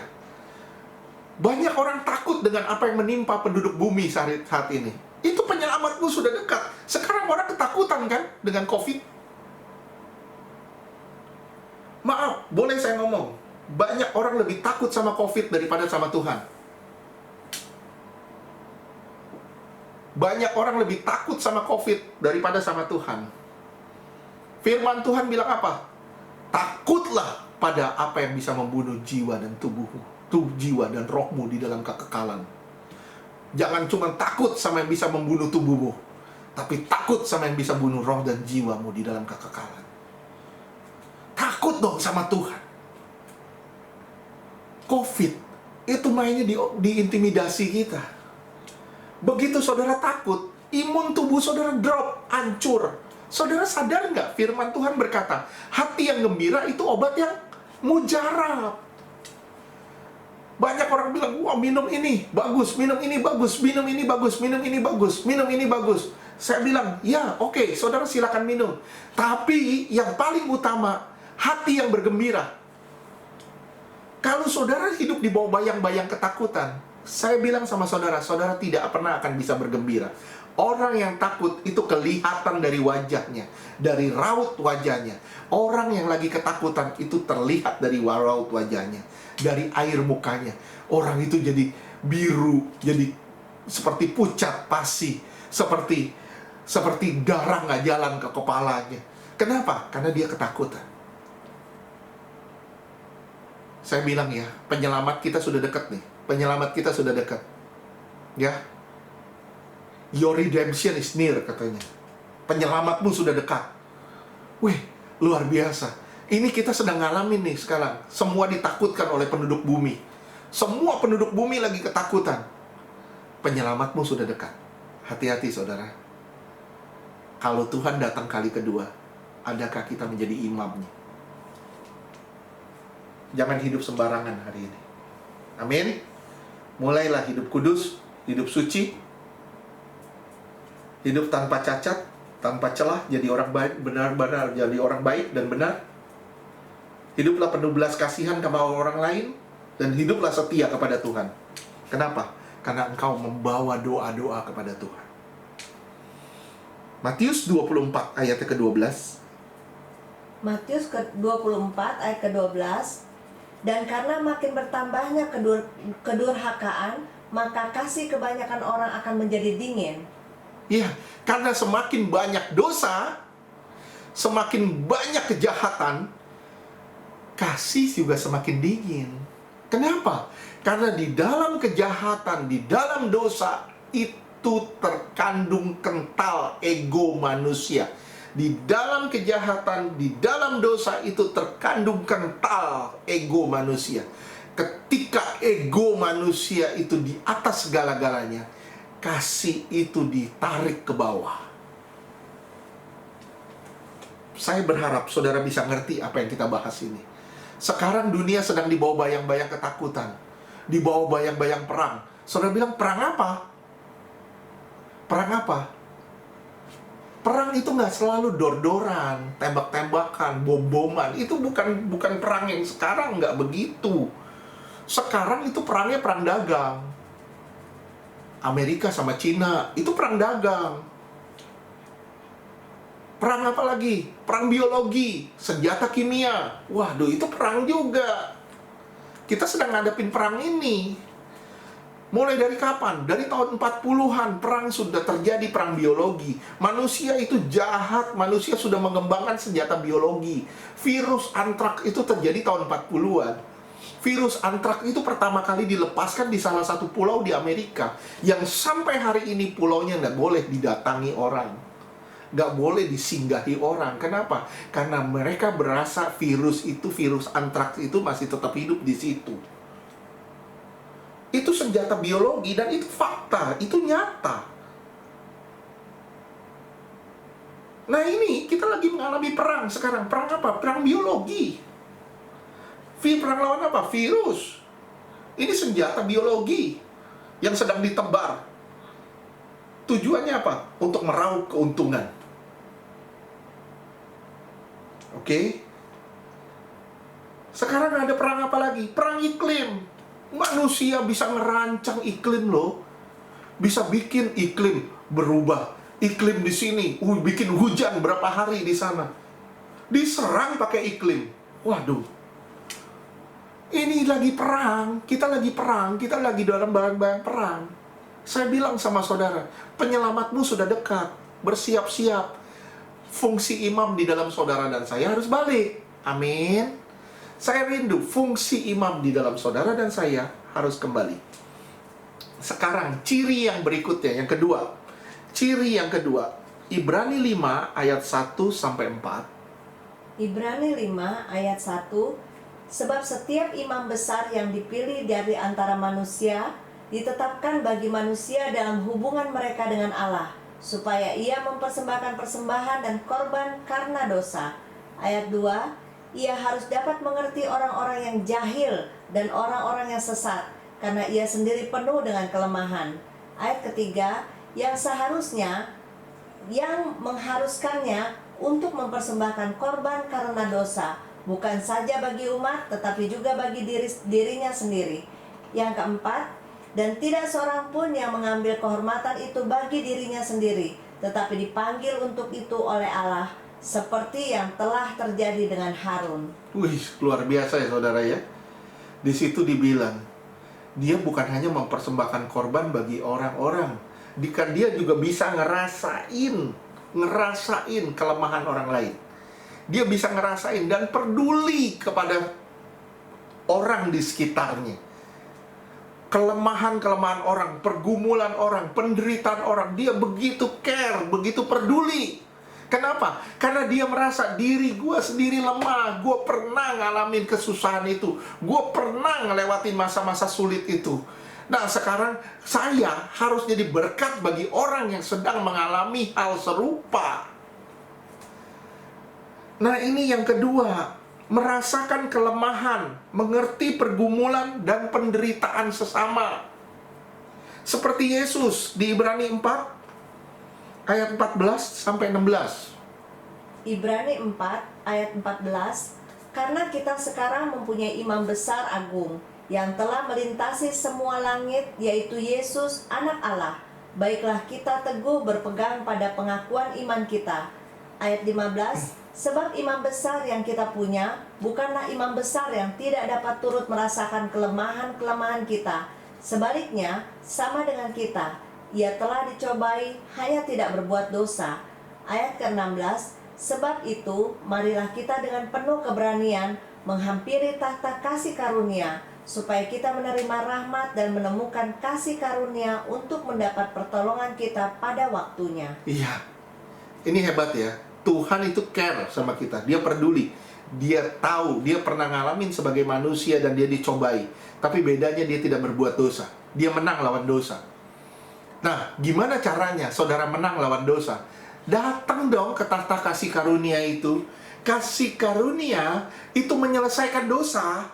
A: Banyak orang takut dengan apa yang menimpa penduduk bumi saat ini. Itu penyelamatmu sudah dekat. Sekarang orang ketakutan kan dengan COVID. Maaf, boleh saya ngomong. Banyak orang lebih takut sama COVID daripada sama Tuhan. Banyak orang lebih takut sama COVID daripada sama Tuhan. Firman Tuhan bilang apa? Takutlah pada apa yang bisa membunuh jiwa dan tubuhmu. Jiwa dan rohmu di dalam kekekalan. Jangan cuma takut sama yang bisa membunuh tubuhmu, tapi takut sama yang bisa bunuh roh dan jiwamu di dalam kekekalan. Takut dong sama Tuhan. COVID itu mainnya diintimidasi kita. Begitu saudara takut, imun tubuh saudara drop, hancur. Saudara sadar nggak? Firman Tuhan berkata, hati yang gembira itu obat yang mujarab. Banyak orang bilang, wah minum ini bagus, minum ini bagus, minum ini bagus, minum ini bagus, minum ini bagus. Saya bilang, ya oke, saudara silakan minum. Tapi yang paling utama, hati yang bergembira. Kalau saudara hidup di bawah bayang-bayang ketakutan, saya bilang sama saudara, saudara tidak pernah akan bisa bergembira. Orang yang takut itu kelihatan dari wajahnya, dari raut wajahnya. Orang yang lagi ketakutan itu terlihat dari raut wajahnya, dari air mukanya. Orang itu jadi biru, jadi seperti pucat pasi, seperti darah nggak jalan ke kepalanya. Kenapa? Karena dia ketakutan. Saya bilang ya, penyelamat kita sudah dekat nih. Penyelamat kita sudah dekat. Ya. Your redemption is near, katanya. Penyelamatmu sudah dekat. Wih, luar biasa. Ini kita sedang ngalamin nih sekarang. Semua ditakutkan oleh penduduk bumi. Semua penduduk bumi lagi ketakutan. Penyelamatmu sudah dekat. Hati-hati saudara. Kalau Tuhan datang kali kedua, adakah kita menjadi imamnya? Jangan hidup sembarangan hari ini. Amin. Mulailah hidup kudus, hidup suci, hidup tanpa cacat, tanpa celah, jadi orang baik, benar-benar jadi orang baik dan benar. Hiduplah penuh belas kasihan kepada orang lain, dan hiduplah setia kepada Tuhan. Kenapa? Karena engkau membawa doa-doa kepada Tuhan. Matius 24 ayat ke-12.
B: Matius 24 ayat ke-12. Dan karena makin bertambahnya kedurhakaan, maka kasih kebanyakan orang akan menjadi dingin.
A: Ya, karena semakin banyak dosa, semakin banyak kejahatan, kasih juga semakin dingin. Kenapa? Karena di dalam kejahatan, di dalam dosa, itu terkandung kental ego manusia. Di dalam kejahatan, di dalam dosa itu terkandung kental ego manusia. Ketika ego manusia itu di atas segala-galanya, kasih itu ditarik ke bawah. Saya berharap saudara bisa ngerti apa yang kita bahas ini. Sekarang dunia sedang dibawa bayang-bayang ketakutan, dibawa bayang-bayang perang. Saudara bilang, perang apa? Perang apa? Perang itu nggak selalu dor-doran, tembak-tembakan, bom-boman. Itu bukan perang yang sekarang, nggak begitu. Sekarang itu perangnya perang dagang. Amerika sama Cina, itu perang dagang. Perang apa lagi? Perang biologi, senjata kimia. Waduh, itu perang juga. Kita sedang ngadepin perang ini. Mulai dari kapan? Dari tahun 40-an perang sudah terjadi, perang biologi. Manusia itu jahat, manusia sudah mengembangkan senjata biologi. Virus antrak itu terjadi tahun 40-an. Virus antrak itu pertama kali dilepaskan di salah satu pulau di Amerika, yang sampai hari ini pulaunya nggak boleh didatangi orang, nggak boleh disinggahi orang. Kenapa? Karena mereka berasa virus antrak itu masih tetap hidup di situ. Itu senjata biologi dan itu fakta, itu nyata. Nah ini kita lagi mengalami perang sekarang. Perang apa? Perang biologi. Perang lawan apa? Virus. Ini senjata biologi yang sedang ditebar. Tujuannya apa? Untuk meraup keuntungan. Oke? Sekarang ada perang apa lagi? Perang iklim. Manusia bisa ngerancang iklim loh. Bisa bikin iklim berubah. Iklim di sini, bikin hujan berapa hari di sana. Diserang pakai iklim. Waduh. Ini lagi perang, kita lagi dalam bayang-bayang perang. Saya bilang sama saudara, penyelamatmu sudah dekat, bersiap-siap. Fungsi imam di dalam saudara dan saya harus balik. Amin. Saya rindu fungsi imam di dalam saudara dan saya harus kembali. Sekarang ciri yang berikutnya, yang kedua. Ciri yang kedua, Ibrani 5 ayat 1 sampai 4.
B: Ibrani 5 ayat 1. Sebab setiap imam besar yang dipilih dari antara manusia ditetapkan bagi manusia dalam hubungan mereka dengan Allah, supaya ia mempersembahkan persembahan dan korban karena dosa. Ayat 2, ia harus dapat mengerti orang-orang yang jahil dan orang-orang yang sesat, karena ia sendiri penuh dengan kelemahan. Ayat ketiga, yang mengharuskannya untuk mempersembahkan korban karena dosa, bukan saja bagi umat, tetapi juga bagi dirinya sendiri. Yang keempat, dan tidak seorang pun yang mengambil kehormatan itu bagi dirinya sendiri, tetapi dipanggil untuk itu oleh Allah, seperti yang telah terjadi dengan Harun.
A: Wih, luar biasa ya saudara ya. Di situ dibilang, dia bukan hanya mempersembahkan korban bagi orang-orang, dia juga bisa ngerasain kelemahan orang lain. Dia bisa ngerasain dan peduli kepada orang di sekitarnya. Kelemahan-kelemahan orang, pergumulan orang, penderitaan orang, dia begitu care, begitu peduli. Kenapa? Karena dia merasa diri gue sendiri lemah. Gue pernah ngalamin kesusahan itu. Gue pernah ngelewatin masa-masa sulit itu. Nah sekarang saya harus jadi berkat bagi orang yang sedang mengalami hal serupa. Nah ini yang kedua, merasakan kelemahan, mengerti pergumulan dan penderitaan sesama. Seperti Yesus di Ibrani 4 ayat 14 sampai 16.
B: Ibrani 4 ayat 14, karena kita sekarang mempunyai imam besar agung yang telah melintasi semua langit, yaitu Yesus anak Allah. Baiklah kita teguh berpegang pada pengakuan iman kita. Ayat 15, sebab imam besar yang kita punya bukanlah imam besar yang tidak dapat turut merasakan kelemahan-kelemahan kita. Sebaliknya, sama dengan kita, ia telah dicobai, hanya tidak berbuat dosa. Ayat ke-16, sebab itu, marilah kita dengan penuh keberanian menghampiri tahta kasih karunia, supaya kita menerima rahmat dan menemukan kasih karunia untuk mendapat pertolongan kita pada waktunya.
A: Iya, ini hebat ya. Tuhan itu care sama kita, Dia peduli. Dia tahu, Dia pernah ngalamin sebagai manusia dan Dia dicobai. Tapi bedanya Dia tidak berbuat dosa. Dia menang lawan dosa. Nah, gimana caranya saudara menang lawan dosa? Datang dong ke tahta kasih karunia itu. Kasih karunia itu menyelesaikan dosa.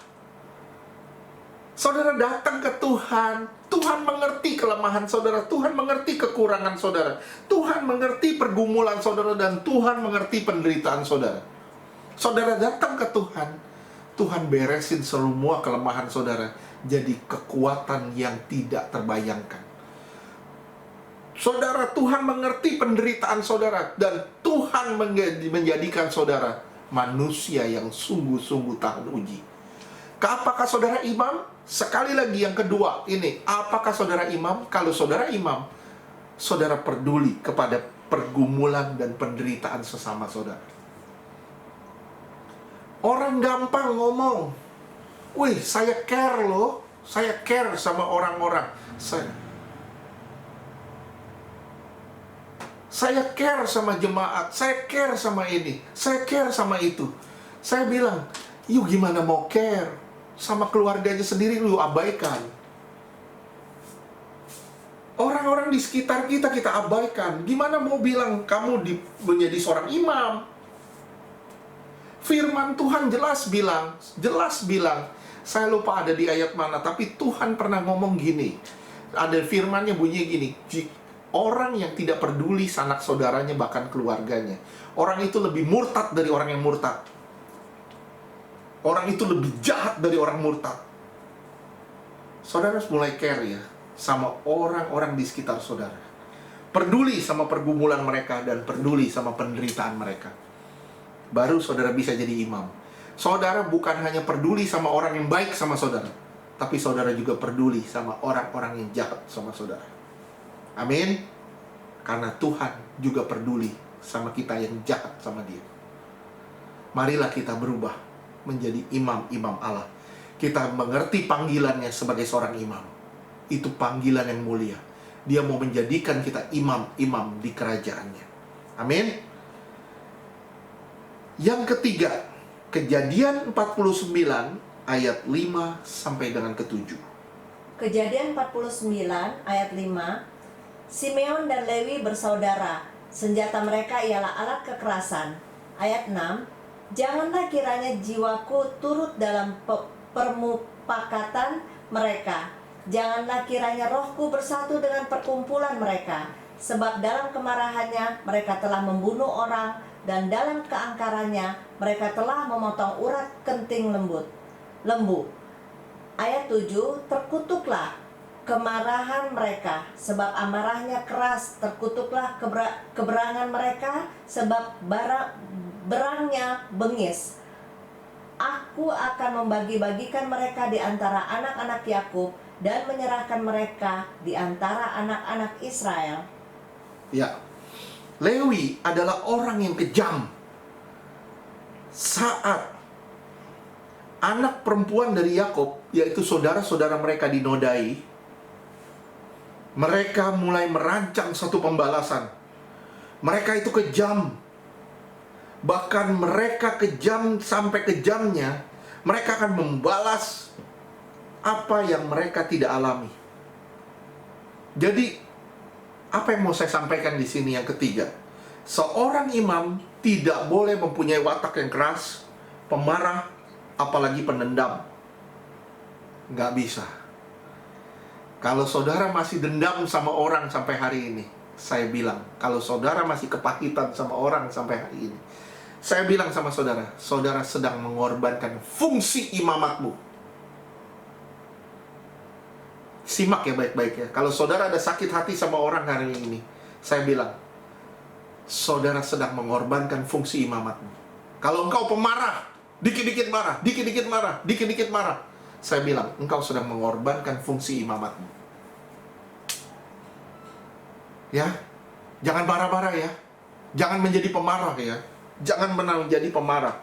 A: Saudara datang ke Tuhan. Tuhan mengerti kelemahan saudara. Tuhan mengerti kekurangan saudara. Tuhan mengerti pergumulan saudara. Dan Tuhan mengerti penderitaan saudara. Saudara datang ke Tuhan. Tuhan beresin semua kelemahan saudara. Jadi kekuatan yang tidak terbayangkan. Saudara, Tuhan mengerti penderitaan saudara. Dan Tuhan menjadikan saudara manusia yang sungguh-sungguh tahan uji. Apakah saudara imam? Sekali lagi yang kedua ini, apakah saudara imam? Kalau saudara imam, saudara peduli kepada pergumulan dan penderitaan sesama saudara. Orang gampang ngomong, wih saya care loh, saya care sama orang-orang. Saya care sama jemaat, saya care sama ini, saya care sama itu. Saya bilang, yuk gimana mau care? Sama keluarganya sendiri lu abaikan. Orang-orang di sekitar kita abaikan. Gimana mau bilang kamu menjadi seorang imam? Firman Tuhan jelas bilang, saya lupa ada di ayat mana, tapi Tuhan pernah ngomong gini. Ada firmannya bunyi gini, orang yang tidak peduli sanak saudaranya bahkan keluarganya, orang itu lebih murtad dari orang yang murtad. Orang itu lebih jahat dari orang murtad. Saudara harus mulai care ya sama orang-orang di sekitar saudara. Peduli sama pergumulan mereka dan peduli sama penderitaan mereka. Baru saudara bisa jadi imam. Saudara bukan hanya peduli sama orang yang baik sama saudara, tapi saudara juga peduli sama orang-orang yang jahat sama saudara. Amin. Karena Tuhan juga peduli sama kita yang jahat sama Dia. Marilah kita berubah menjadi imam-imam Allah. Kita mengerti panggilannya sebagai seorang imam. Itu panggilan yang mulia. Dia mau menjadikan kita imam-imam di kerajaannya. Amin. Yang ketiga, Kejadian 49 ayat 5 sampai dengan ke-7.
B: Kejadian 49 ayat 5, Simeon dan Lewi bersaudara, senjata mereka ialah alat kekerasan. Ayat 6, janganlah kiranya jiwaku turut dalam permupakatan mereka. Janganlah kiranya rohku bersatu dengan perkumpulan mereka. Sebab dalam kemarahannya mereka telah membunuh orang, dan dalam keangkarannya mereka telah memotong urat kenting lembu. Ayat 7, terkutuklah kemarahan mereka, sebab amarahnya keras, terkutuklah keberangan mereka, sebab berangnya bengis. Aku akan membagi-bagikan mereka di antara anak-anak Yakub dan menyerahkan mereka di antara anak-anak Israel.
A: Ya, Lewi adalah orang yang kejam. Saat anak perempuan dari Yakub, yaitu saudara-saudara mereka dinodai, mereka mulai merancang satu pembalasan. Mereka itu kejam. Bahkan mereka kejam sampai kejamnya, mereka akan membalas apa yang mereka tidak alami. Jadi, apa yang mau saya sampaikan di sini yang ketiga? Seorang imam tidak boleh mempunyai watak yang keras, pemarah, apalagi pendendam. Nggak bisa. Kalau saudara masih dendam sama orang sampai hari ini, saya bilang, kalau saudara masih kepahitan sama orang sampai hari ini, saya bilang sama saudara, saudara sedang mengorbankan fungsi imamatmu. Simak ya baik-baik ya. Kalau saudara ada sakit hati sama orang hari ini, saya bilang, saudara sedang mengorbankan fungsi imamatmu. Kalau engkau pemarah, dikit-dikit marah, dikit-dikit marah, dikit-dikit marah, saya bilang, engkau sedang mengorbankan fungsi imamatmu. Ya, jangan marah-marah ya. Jangan menjadi pemarah ya. Jangan menjadi pemarah.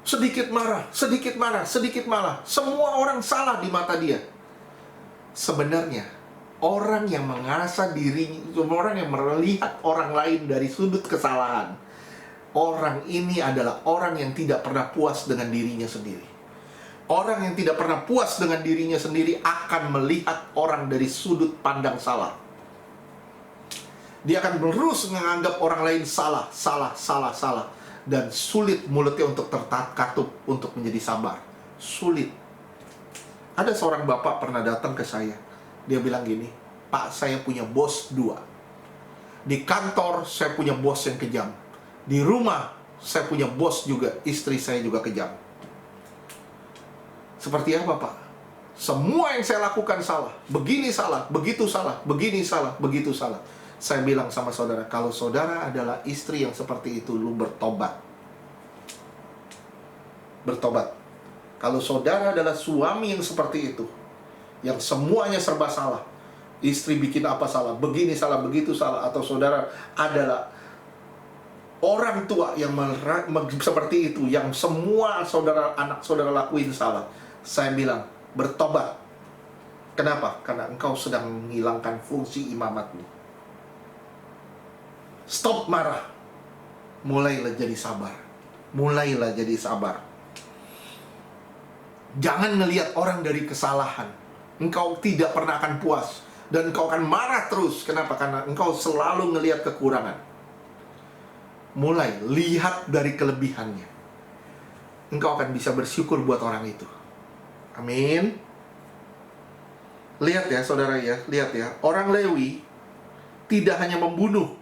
A: Sedikit marah, sedikit marah, sedikit marah. Semua orang salah di mata dia. Sebenarnya, orang yang mengasah diri, orang yang melihat orang lain dari sudut kesalahan, orang ini adalah orang yang tidak pernah puas dengan dirinya sendiri. Orang yang tidak pernah puas dengan dirinya sendiri akan melihat orang dari sudut pandang salah. Dia akan terus menganggap orang lain salah. Dan sulit mulutnya untuk terkatup untuk menjadi sabar. Sulit. Ada seorang bapak pernah datang ke saya. Dia bilang gini, Pak, saya punya bos 2. Di kantor, saya punya bos yang kejam. Di rumah, saya punya bos juga. Istri saya juga kejam. Seperti apa, Pak? Semua yang saya lakukan salah. Begini salah, begitu salah, begini salah, begitu salah. Saya bilang sama saudara, kalau saudara adalah istri yang seperti itu, lu bertobat. Bertobat. Kalau saudara adalah suami yang seperti itu, yang semuanya serba salah, istri bikin apa salah, begini salah, begitu salah, atau saudara adalah orang tua yang seperti itu, yang semua anak saudara lakuin salah, saya bilang, bertobat. Kenapa? Karena engkau sedang menghilangkan fungsi imamatmu. Stop marah. Mulailah jadi sabar. Mulailah jadi sabar. Jangan ngelihat orang dari kesalahan. Engkau tidak pernah akan puas. Dan engkau akan marah terus. Kenapa? Karena engkau selalu ngelihat kekurangan. Mulai, lihat dari kelebihannya. Engkau akan bisa bersyukur buat orang itu. Amin. Lihat ya saudara ya. Lihat ya. Orang Lewi tidak hanya membunuh.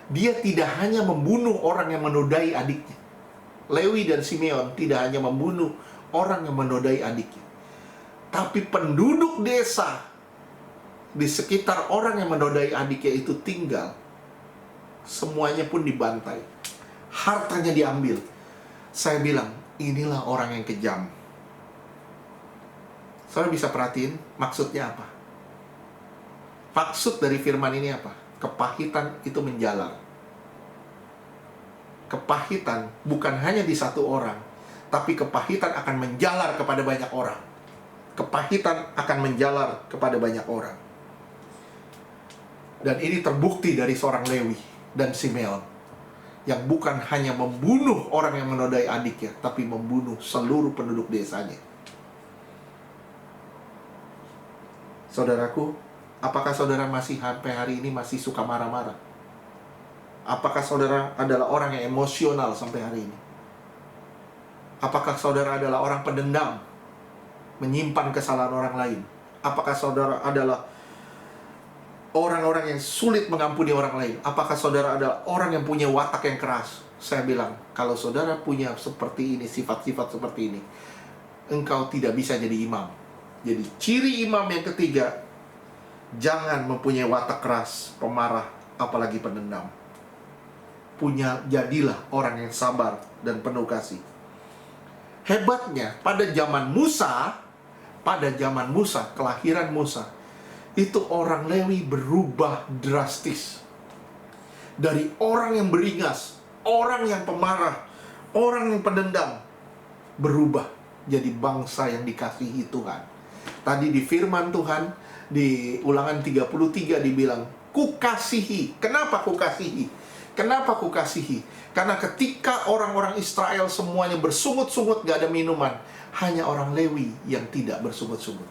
A: Dia tidak hanya membunuh orang yang menodai adiknya. Lewi dan Simeon tidak hanya membunuh orang yang menodai adiknya, tapi penduduk desa di sekitar orang yang menodai adiknya itu tinggal, semuanya pun dibantai, hartanya diambil. Saya bilang, inilah orang yang kejam. Saudara bisa perhatiin maksudnya apa? Maksud dari firman ini apa? Kepahitan itu menjalar. Kepahitan bukan hanya di satu orang, tapi kepahitan akan menjalar kepada banyak orang. Kepahitan akan menjalar kepada banyak orang. Dan ini terbukti dari seorang Lewi dan Simeon, yang bukan hanya membunuh orang yang menodai adiknya, tapi membunuh seluruh penduduk desanya. Saudaraku, apakah saudara masih sampai hari ini masih suka marah-marah? Apakah saudara adalah orang yang emosional sampai hari ini? Apakah saudara adalah orang pendendam, menyimpan kesalahan orang lain? Apakah saudara adalah orang-orang yang sulit mengampuni orang lain? Apakah saudara adalah orang yang punya watak yang keras? Saya bilang, kalau saudara punya seperti ini, sifat-sifat seperti ini, engkau tidak bisa jadi imam. Jadi ciri imam yang ketiga, jangan mempunyai watak keras, pemarah, apalagi pendendam. Jadilah orang yang sabar dan penuh kasih. Hebatnya, pada zaman Musa, kelahiran Musa, itu orang Lewi berubah drastis. Dari orang yang beringas, orang yang pemarah, orang yang pendendam, berubah jadi bangsa yang dikasihi Tuhan. Tadi di firman Tuhan, di Ulangan 33 dibilang, kukasihi. Kenapa kukasihi? Kenapa kukasihi? Karena ketika orang-orang Israel semuanya bersungut-sungut gak ada minuman, hanya orang Lewi yang tidak bersungut-sungut.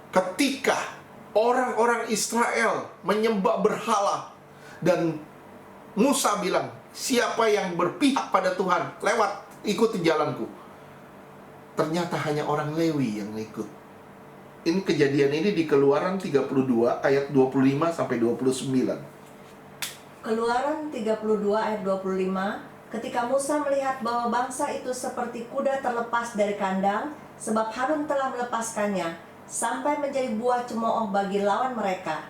A: Ketika orang-orang Israel menyembah berhala, dan Musa bilang, siapa yang berpihak pada Tuhan, lewat, ikuti jalanku. Ternyata hanya orang Lewi yang ikut. Ini kejadian ini di Keluaran 32 ayat 25 sampai 29.
B: Keluaran 32 ayat 25. Ketika Musa melihat bahwa bangsa itu seperti kuda terlepas dari kandang, sebab Harun telah melepaskannya, sampai menjadi buah cemooh bagi lawan mereka.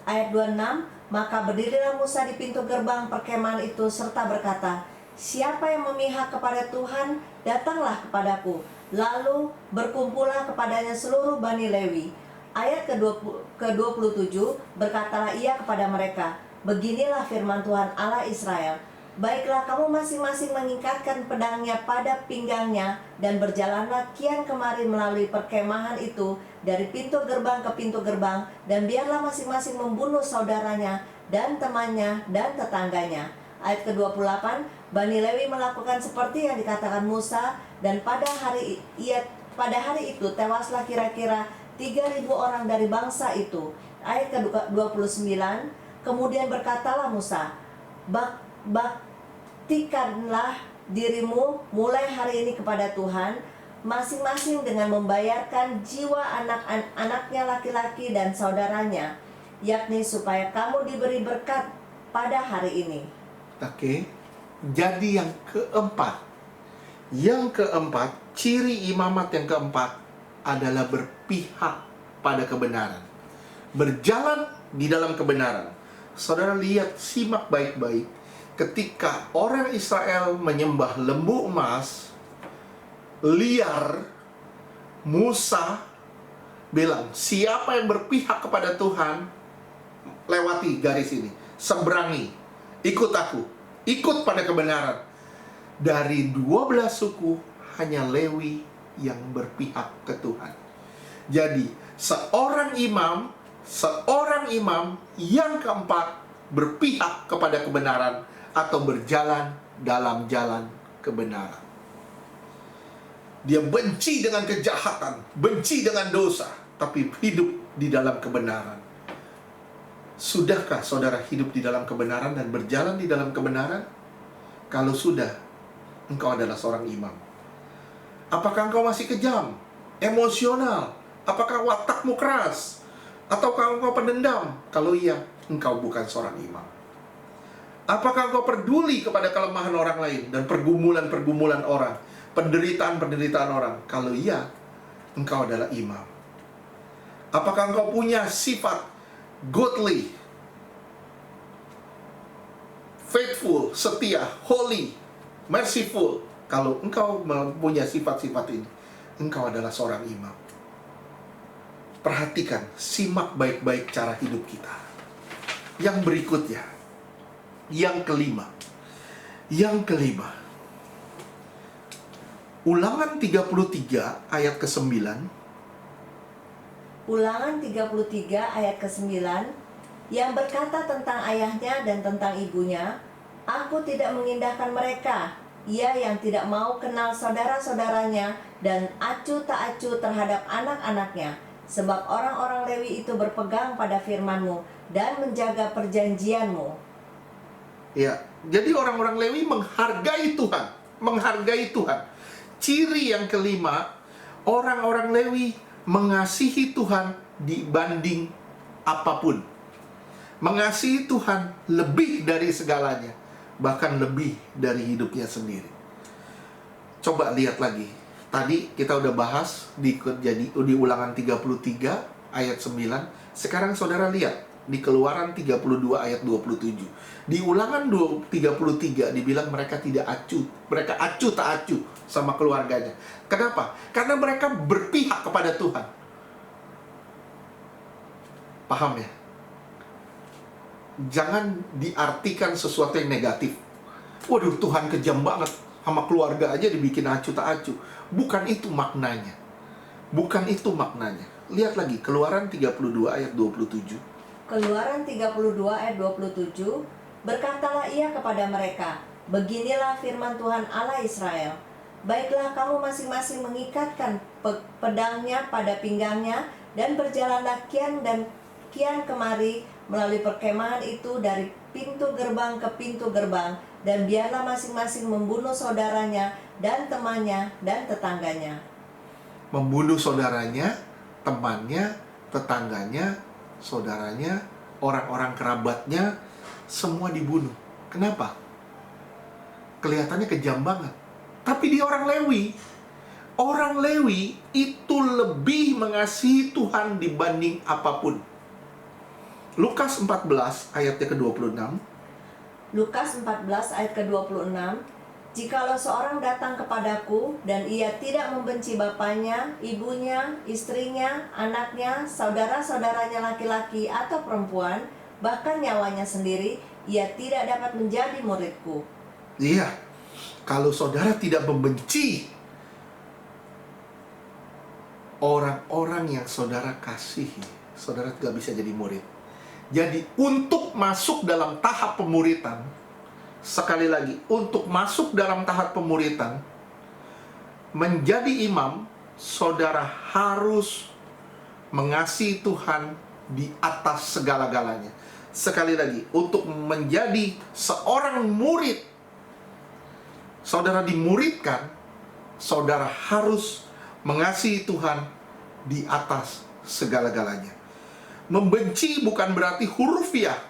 B: Ayat 26. Maka berdirilah Musa di pintu gerbang perkemahan itu serta berkata, siapa yang memihak kepada Tuhan, datanglah kepadaku. Lalu berkumpullah kepadanya seluruh Bani Lewi. Ayat ke-27, berkatalah ia kepada mereka, beginilah firman Tuhan Allah Israel, baiklah kamu masing-masing mengikatkan pedangnya pada pinggangnya, dan berjalanlah kian kemari melalui perkemahan itu, dari pintu gerbang ke pintu gerbang, dan biarlah masing-masing membunuh saudaranya, dan temannya, dan tetangganya. Ayat ke-28, Bani Lewi melakukan seperti yang dikatakan Musa, dan pada hari itu tewaslah kira-kira 3.000 orang dari bangsa itu. Ayat ke-29, kemudian berkatalah Musa, baktikanlah dirimu mulai hari ini kepada Tuhan, masing-masing dengan membayarkan jiwa anak-anaknya laki-laki dan saudaranya, yakni supaya kamu diberi berkat pada hari ini.
A: Oke. Jadi yang keempat, ciri imamat yang keempat adalah berpihak pada kebenaran, berjalan di dalam kebenaran. Saudara lihat, simak baik-baik. Ketika orang Israel menyembah lembu emas liar, Musa bilang, siapa yang berpihak kepada Tuhan, lewati garis ini, seberangi, ikut aku, ikut pada kebenaran. Dari 12 suku, hanya Lewi yang berpihak ke Tuhan. Jadi, seorang imam yang keempat berpihak kepada kebenaran atau berjalan dalam jalan kebenaran. Dia benci dengan kejahatan, benci dengan dosa, tapi hidup di dalam kebenaran. Sudahkah saudara hidup di dalam kebenaran dan berjalan di dalam kebenaran? Kalau sudah, engkau adalah seorang imam. Apakah engkau masih kejam, emosional? Apakah watakmu keras? Ataukah engkau pendendam? Kalau iya, engkau bukan seorang imam. Apakah engkau peduli kepada kelemahan orang lain dan pergumulan-pergumulan orang, penderitaan-penderitaan orang? Kalau iya, engkau adalah imam. Apakah engkau punya sifat godly, faithful, setia, holy, merciful? Kalau engkau mempunyai sifat-sifat ini, engkau adalah seorang imam. Perhatikan, simak baik-baik cara hidup kita. Yang berikutnya, yang kelima, Ulangan 33 ayat ke-9.
B: Ulangan 33 ayat ke-9, yang berkata tentang ayahnya dan tentang ibunya, aku tidak mengindahkan mereka, ia yang tidak mau kenal saudara-saudaranya dan acuh tak acuh terhadap anak-anaknya, sebab orang-orang Lewi itu berpegang pada firman-Mu dan menjaga perjanjian-Mu.
A: Ya, jadi orang-orang Lewi menghargai Tuhan, Ciri yang kelima, orang-orang Lewi mengasihi Tuhan dibanding apapun. Mengasihi Tuhan lebih dari segalanya, bahkan lebih dari hidupnya sendiri. Coba lihat lagi. Tadi kita udah bahas di Ulangan 33 ayat 9. Sekarang saudara lihat di Keluaran 32 ayat 27. Di Ulangan 33 dibilang mereka tidak acuh. Mereka acuh tak acuh sama keluarganya. Kenapa? Karena mereka berpihak kepada Tuhan. Paham ya? Jangan diartikan sesuatu yang negatif. Waduh, Tuhan kejam banget, sama keluarga aja dibikin acuh tak acuh. Bukan itu maknanya. Lihat lagi Keluaran 32 ayat 27.
B: Keluaran 32 ayat 27, berkatalah ia kepada mereka, beginilah firman Tuhan Allah Israel, baiklah kamu masing-masing mengikatkan pedangnya pada pinggangnya, dan berjalanlah kian kemari melalui perkemahan itu, dari pintu gerbang ke pintu gerbang, dan biarlah masing-masing membunuh saudaranya dan temannya dan tetangganya.
A: Membunuh saudaranya, temannya, tetangganya, saudaranya, orang-orang kerabatnya, semua dibunuh. Kenapa? Kelihatannya kejam banget. Tapi dia orang Lewi. Orang Lewi itu lebih mengasihi Tuhan dibanding apapun. Lukas 14 ayatnya ke-26.
B: Lukas 14 ayat ke-26. Jikalau seorang datang kepadaku dan ia tidak membenci bapaknya, ibunya, istrinya, anaknya, saudara-saudaranya laki-laki atau perempuan, bahkan nyawanya sendiri, ia tidak dapat menjadi muridku.
A: Iya, kalau saudara tidak membenci orang-orang yang saudara kasihi, saudara tidak bisa jadi murid. Jadi untuk masuk dalam tahap pemuritan, sekali lagi, untuk masuk dalam tahap pemuritan, menjadi imam, saudara harus mengasihi Tuhan di atas segala-galanya. Sekali lagi, untuk menjadi seorang murid, saudara dimuridkan, saudara harus mengasihi Tuhan di atas segala-galanya. Membenci bukan berarti hurufiah,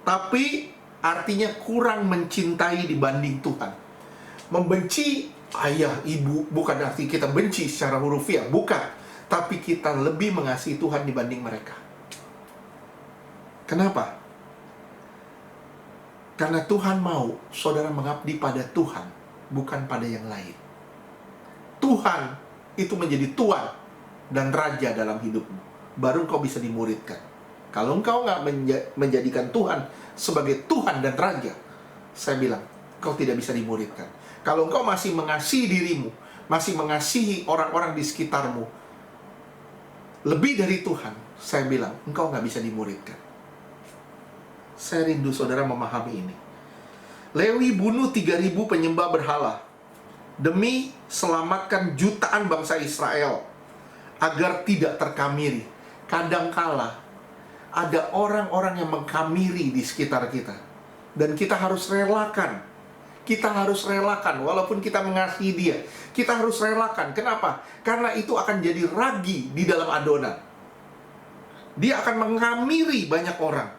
A: tapi artinya kurang mencintai dibanding Tuhan. Membenci ayah, ibu bukan arti kita benci secara hurufiah, bukan. Tapi kita lebih mengasihi Tuhan dibanding mereka. Kenapa? Karena Tuhan mau saudara mengabdi pada Tuhan, bukan pada yang lain. Tuhan itu menjadi Tuan dan Raja dalam hidupmu, baru engkau bisa dimuridkan. Kalau engkau nggak menjadikan Tuhan sebagai Tuhan dan Raja, saya bilang, engkau tidak bisa dimuridkan. Kalau engkau masih mengasihi dirimu, masih mengasihi orang-orang di sekitarmu, lebih dari Tuhan, saya bilang, engkau nggak bisa dimuridkan. Saya rindu saudara memahami ini. Lewi bunuh 3.000 penyembah berhala demi selamatkan jutaan bangsa Israel agar tidak terkamiri. Kadangkala ada orang-orang yang mengkamiri di sekitar kita, dan kita harus relakan. Kita harus relakan, walaupun kita mengasihi dia, kita harus relakan. Kenapa? Karena itu akan jadi ragi di dalam adonan. Dia akan mengamiri banyak orang.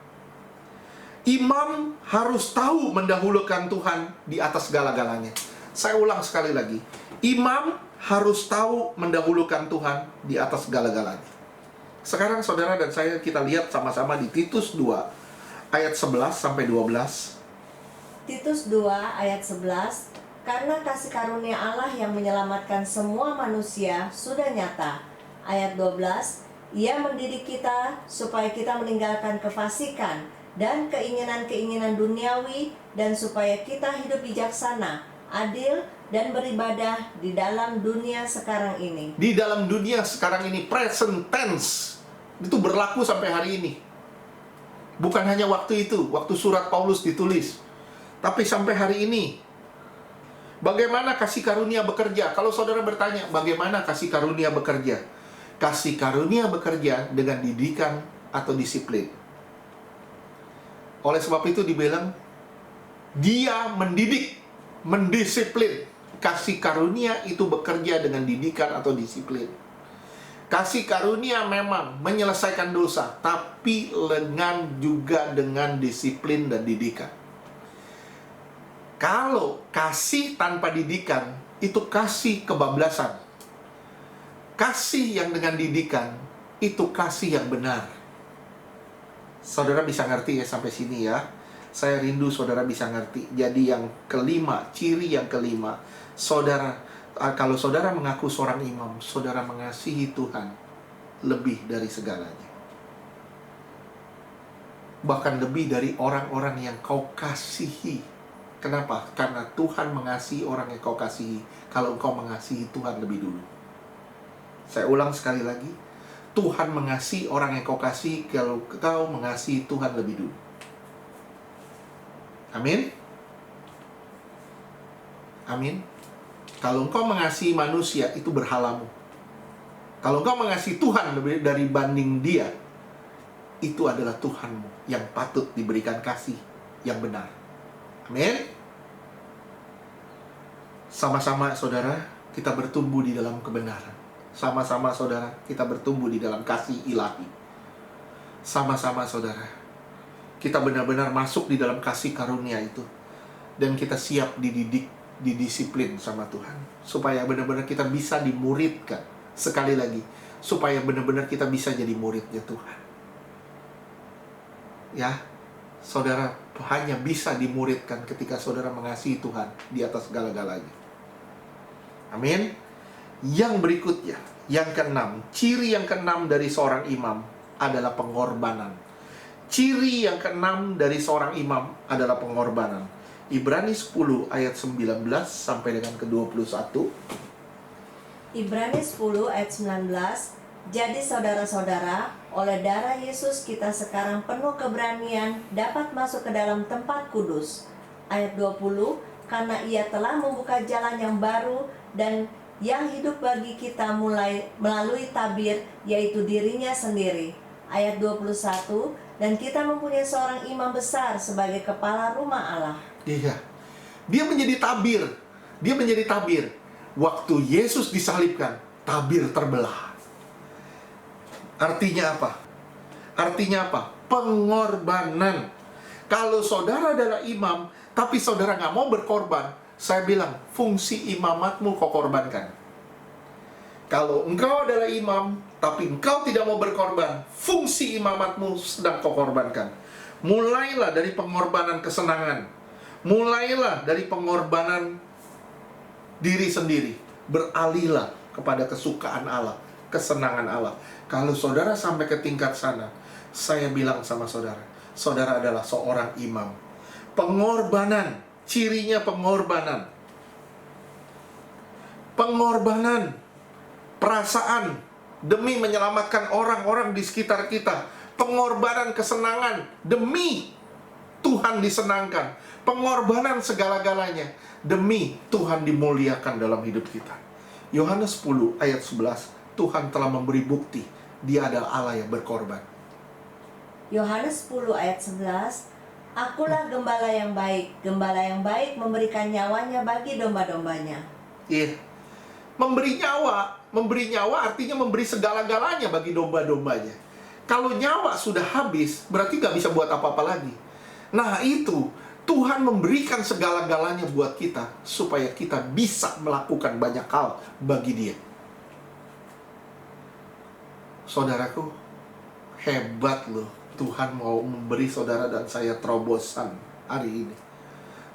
A: Imam harus tahu mendahulukan Tuhan di atas segala-galanya. Saya ulang sekali lagi. Imam harus tahu mendahulukan Tuhan di atas segala-galanya. Sekarang saudara dan saya kita lihat sama-sama di Titus 2 ayat 11 sampai 12.
B: Titus 2 ayat 11. Karena kasih karunia Allah yang menyelamatkan semua manusia sudah nyata. Ayat 12. Ia mendidik kita supaya kita meninggalkan kefasikan dan keinginan-keinginan duniawi, dan supaya kita hidup bijaksana, adil, dan beribadah di dalam dunia sekarang ini.
A: Di dalam dunia sekarang ini, present tense, itu berlaku sampai hari ini. Bukan hanya waktu itu, waktu surat Paulus ditulis, tapi sampai hari ini. Bagaimana kasih karunia bekerja? Kalau saudara bertanya, bagaimana kasih karunia bekerja? Kasih karunia bekerja dengan didikan atau disiplin. Oleh sebab itu dibilang, dia mendidik, mendisiplin. Kasih karunia itu bekerja dengan didikan atau disiplin. Kasih karunia memang menyelesaikan dosa, tapi juga dengan disiplin dan didikan. Kalau kasih tanpa didikan, itu kasih kebablasan. Kasih yang dengan didikan, itu kasih yang benar. Saudara bisa ngerti ya sampai sini ya. Saya rindu saudara bisa ngerti. Jadi yang kelima, ciri yang kelima, saudara, kalau saudara mengaku seorang imam, saudara mengasihi Tuhan lebih dari segalanya. Bahkan lebih dari orang-orang yang kau kasihi. Kenapa? Karena Tuhan mengasihi orang yang kau kasihi. Kalau engkau mengasihi Tuhan lebih dulu. Saya ulang sekali lagi. Tuhan mengasihi orang yang kau kasihi kalau kau mengasihi Tuhan lebih dulu. Amin. Amin. Kalau engkau mengasihi manusia, itu berhalamu. Kalau engkau mengasihi Tuhan lebih dari banding dia, itu adalah Tuhanmu yang patut diberikan kasih yang benar. Amin. Sama-sama saudara, kita bertumbuh di dalam kebenaran. Sama-sama saudara, kita bertumbuh di dalam kasih ilahi. Sama-sama saudara, kita benar-benar masuk di dalam kasih karunia itu. Dan kita siap dididik, didisiplin sama Tuhan. Supaya benar-benar kita bisa dimuridkan. Sekali lagi, supaya benar-benar kita bisa jadi muridnya Tuhan. Ya, saudara hanya bisa dimuridkan ketika saudara mengasihi Tuhan di atas segala-galanya. Amin. Yang berikutnya, yang keenam, ciri yang keenam dari seorang imam adalah pengorbanan. Ciri yang keenam dari seorang imam adalah pengorbanan. Ibrani 10 ayat 19 sampai dengan ke-21.
B: Ibrani 10 ayat 19. Jadi saudara-saudara, oleh darah Yesus kita sekarang penuh keberanian dapat masuk ke dalam tempat kudus. Ayat 20. Karena ia telah membuka jalan yang baru dan yang hidup bagi kita melalui tabir, yaitu dirinya sendiri. Ayat 21. Dan kita mempunyai seorang imam besar sebagai kepala rumah Allah.
A: Iya. Dia menjadi tabir. Dia menjadi tabir. Waktu Yesus disalibkan, tabir terbelah. Artinya apa? Artinya apa? Pengorbanan. Kalau saudara adalah imam, tapi saudara nggak mau berkorban, saya bilang, fungsi imamatmu kau korbankan. Kalau engkau adalah imam, tapi engkau tidak mau berkorban, fungsi imamatmu sedang kau korbankan. Mulailah dari pengorbanan kesenangan. Mulailah dari pengorbanan diri sendiri. Beralihlah kepada kesukaan Allah, kesenangan Allah. Kalau saudara sampai ke tingkat sana, saya bilang sama saudara, saudara adalah seorang imam. Pengorbanan, cirinya pengorbanan. Pengorbanan, perasaan demi menyelamatkan orang-orang di sekitar kita. Pengorbanan kesenangan demi Tuhan disenangkan. Pengorbanan segala-galanya demi Tuhan dimuliakan dalam hidup kita. Yohanes 10 ayat 11, Tuhan telah memberi bukti Dia adalah Allah yang berkorban.
B: Yohanes 10 ayat 11. Akulah gembala yang baik. Gembala yang baik memberikan nyawanya bagi domba-dombanya.
A: Iya. Memberi nyawa artinya memberi segala-galanya bagi domba-dombanya. Kalau nyawa sudah habis, berarti gak bisa buat apa-apa lagi. Nah itu, Tuhan memberikan segala-galanya buat kita, supaya kita bisa melakukan banyak hal bagi Dia. Saudaraku, hebat loh. Tuhan mau memberi saudara dan saya terobosan hari ini.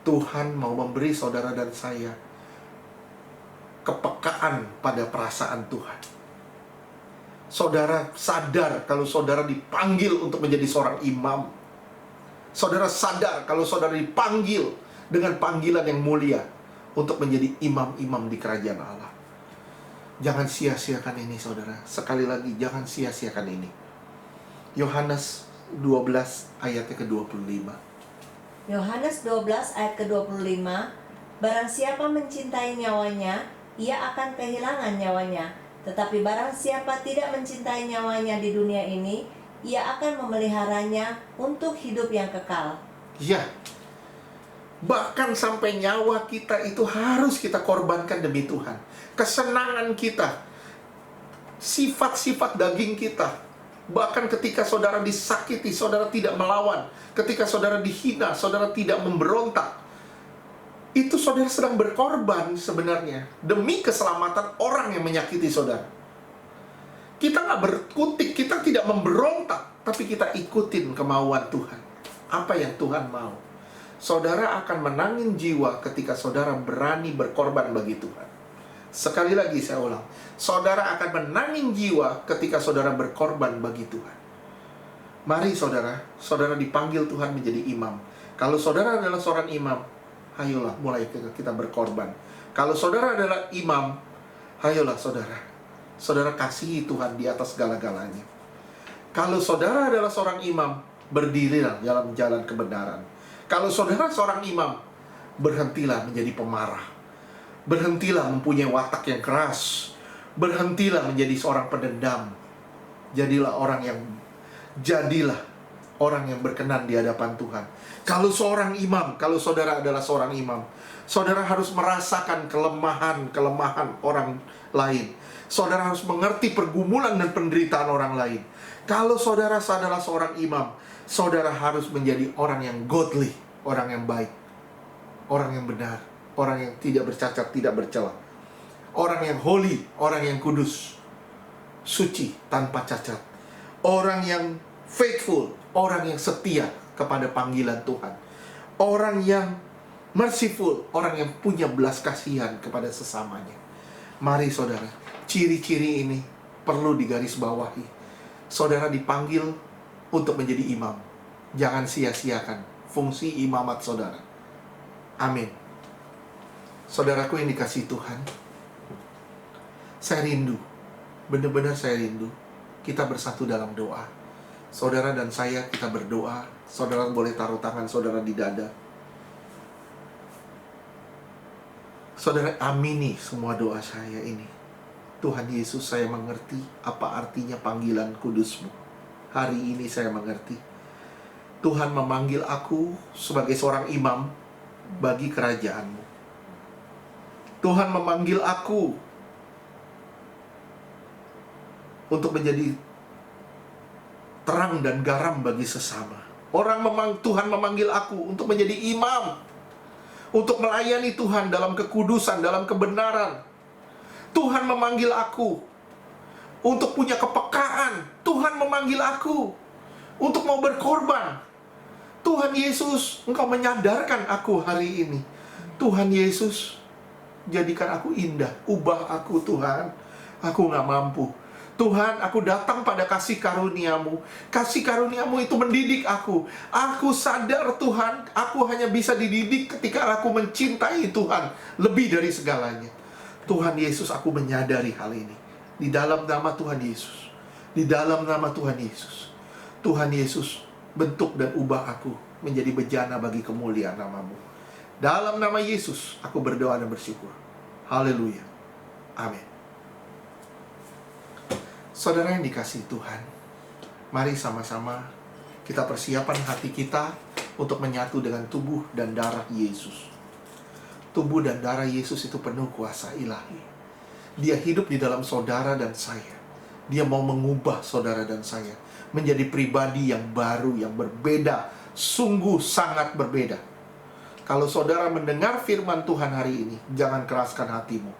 A: Tuhan mau memberi saudara dan saya kepekaan pada perasaan Tuhan. Saudara sadar kalau saudara dipanggil untuk menjadi seorang imam. Saudara sadar kalau saudara dipanggil dengan panggilan yang mulia untuk menjadi imam-imam di kerajaan Allah. Jangan sia-siakan ini saudara. Sekali lagi, jangan sia-siakan ini. Yohanes 12 ayatnya ke-25.
B: Yohanes 12 ayat ke-25. Barang siapa mencintai nyawanya, ia akan kehilangan nyawanya. Tetapi barang siapa tidak mencintai nyawanya di dunia ini, ia akan memeliharanya untuk hidup yang kekal.
A: Ya, bahkan sampai nyawa kita itu harus kita korbankan demi Tuhan. Kesenangan kita, sifat-sifat daging kita. Bahkan ketika saudara disakiti, saudara tidak melawan. Ketika saudara dihina, saudara tidak memberontak. Itu saudara sedang berkorban sebenarnya demi keselamatan orang yang menyakiti saudara. Kita nggak berkutik, kita tidak memberontak, tapi kita ikutin kemauan Tuhan. Apa yang Tuhan mau. Saudara akan menangin jiwa ketika saudara berani berkorban bagi Tuhan. Sekali lagi saya ulang, saudara akan menangin jiwa ketika saudara berkorban bagi Tuhan. Mari saudara, saudara dipanggil Tuhan menjadi imam. Kalau saudara adalah seorang imam, ayolah mulai kita berkorban. Kalau saudara adalah imam, ayolah saudara, saudara kasihi Tuhan di atas segala-galanya. Kalau saudara adalah seorang imam, berdirilah dalam jalan kebenaran. Kalau saudara seorang imam, berhentilah menjadi pemarah. Berhentilah mempunyai watak yang keras. Berhentilah menjadi seorang pendendam. Jadilah orang yang berkenan di hadapan Tuhan. Kalau seorang imam, kalau saudara adalah seorang imam, saudara harus merasakan kelemahan orang lain. Saudara harus mengerti pergumulan dan penderitaan orang lain. Kalau saudara adalah seorang imam, saudara harus menjadi orang yang godly, orang yang baik, orang yang benar, orang yang tidak bercacat, tidak bercela, orang yang holy, orang yang kudus, suci, tanpa cacat, orang yang faithful, orang yang setia kepada panggilan Tuhan, orang yang merciful, orang yang punya belas kasihan kepada sesamanya. Mari saudara, ciri-ciri ini perlu digarisbawahi. Saudara dipanggil untuk menjadi imam. Jangan sia-siakan fungsi imamat saudara. Amin. Saudaraku yang dikasihi Tuhan, saya rindu, benar-benar saya rindu kita bersatu dalam doa. Saudara dan saya, kita berdoa. Saudara boleh taruh tangan saudara di dada. Saudara amini semua doa saya ini. Tuhan Yesus, saya mengerti apa artinya panggilan kudus-Mu. Hari ini saya mengerti. Tuhan memanggil aku sebagai seorang imam bagi kerajaan-Mu. Tuhan memanggil aku untuk menjadi terang dan garam bagi sesama. Tuhan memanggil aku untuk menjadi imam, untuk melayani Tuhan dalam kekudusan, dalam kebenaran. Tuhan memanggil aku untuk punya kepekaan. Tuhan memanggil aku untuk mau berkorban. Tuhan Yesus, Engkau menyadarkan aku hari ini. Tuhan Yesus, jadikan aku indah. Ubah aku Tuhan. Aku gak mampu. Tuhan, aku datang pada kasih karunia-Mu. Kasih karunia-Mu itu mendidik aku. Aku sadar Tuhan, aku hanya bisa dididik ketika aku mencintai Tuhan lebih dari segalanya. Tuhan Yesus, aku menyadari hal ini. Di dalam nama Tuhan Yesus. Di dalam nama Tuhan Yesus. Tuhan Yesus, bentuk dan ubah aku menjadi bejana bagi kemuliaan nama-Mu. Dalam nama Yesus, aku berdoa dan bersyukur. Haleluya. Amin. Saudara yang dikasihi Tuhan, mari sama-sama kita persiapan hati kita untuk menyatu dengan tubuh dan darah Yesus. Tubuh dan darah Yesus itu penuh kuasa ilahi. Dia hidup di dalam saudara dan saya. Dia mau mengubah saudara dan saya menjadi pribadi yang baru, yang berbeda, sungguh sangat berbeda. Kalau saudara mendengar firman Tuhan hari ini, jangan keraskan hatimu.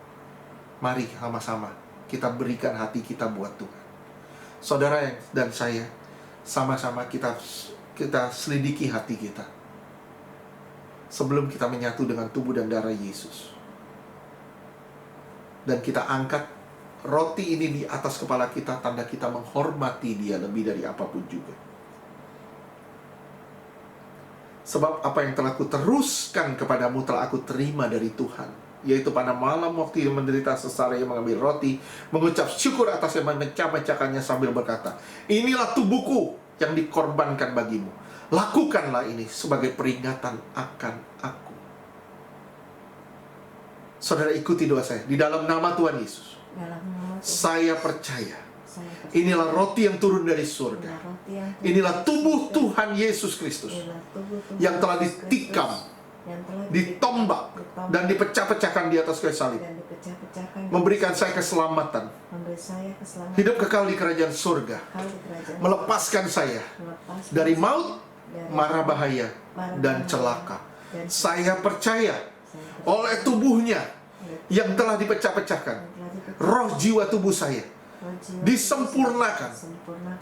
A: Mari sama-sama kita berikan hati kita buat Tuhan. Saudara dan saya, sama-sama kita selidiki hati kita sebelum kita menyatu dengan tubuh dan darah Yesus. Dan kita angkat roti ini di atas kepala kita, tanda kita menghormati Dia lebih dari apapun juga. Sebab apa yang telah kuteruskan kepadamu telah aku terima dari Tuhan, yaitu pada malam waktu dia menderita sesara, ia mengambil roti, mengucap syukur atasnya, memecah-mecahkannya sambil berkata, inilah tubuhku yang dikorbankan bagimu. Lakukanlah ini sebagai peringatan akan aku. Saudara ikuti doa saya. Di dalam nama Tuhan Yesus, saya percaya inilah roti yang turun dari surga. Inilah tubuh Tuhan Yesus Kristus yang telah ditikam, ditombak, dan dipecah-pecahkan di atas kayu salib, memberikan saya keselamatan, hidup kekal di kerajaan surga, melepaskan saya dari maut, mara bahaya, dan celaka. Saya percaya oleh tubuhnya yang telah dipecah-pecahkan, roh jiwa tubuh saya disempurnakan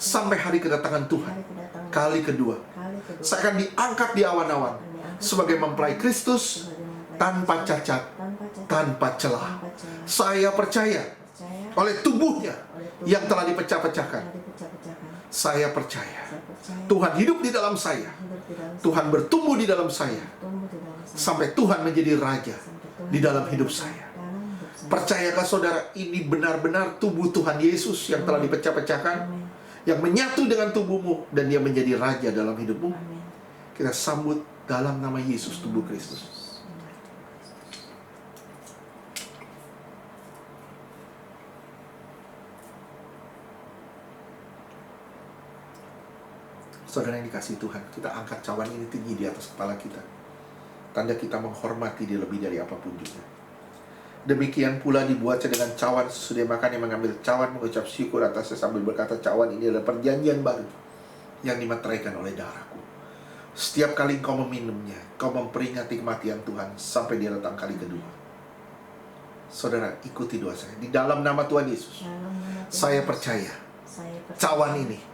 A: sampai hari kedatangan Tuhan kali kedua. Saya akan diangkat di awan-awan sebagai mempelai Kristus, tanpa cacat, tanpa celah. Saya percaya oleh tubuhnya yang telah dipecah-pecahkan. Saya percaya Tuhan hidup di dalam saya. Tuhan bertumbuh di dalam saya sampai Tuhan menjadi raja di dalam hidup saya. Percayakah saudara, ini benar-benar tubuh Tuhan Yesus yang telah dipecah-pecahkan, yang menyatu dengan tubuhmu, dan dia menjadi raja dalam hidupmu? Kita sambut dalam nama Yesus, tubuh Kristus. Saudara yang dikasihi Tuhan, kita angkat cawan ini tinggi di atas kepala kita. Tanda kita menghormati dia lebih dari apapun juga. Demikian pula dibuatnya dengan cawan sesudah makan, yang mengambil cawan mengucap syukur atasnya sambil berkata, cawan ini adalah perjanjian baru yang dimeteraikan oleh darahku. Setiap kali engkau meminumnya, kau memperingati kematian Tuhan sampai dia datang kali kedua. Saudara, ikuti doa saya. Di dalam nama Tuhan Yesus, saya percaya cawan ini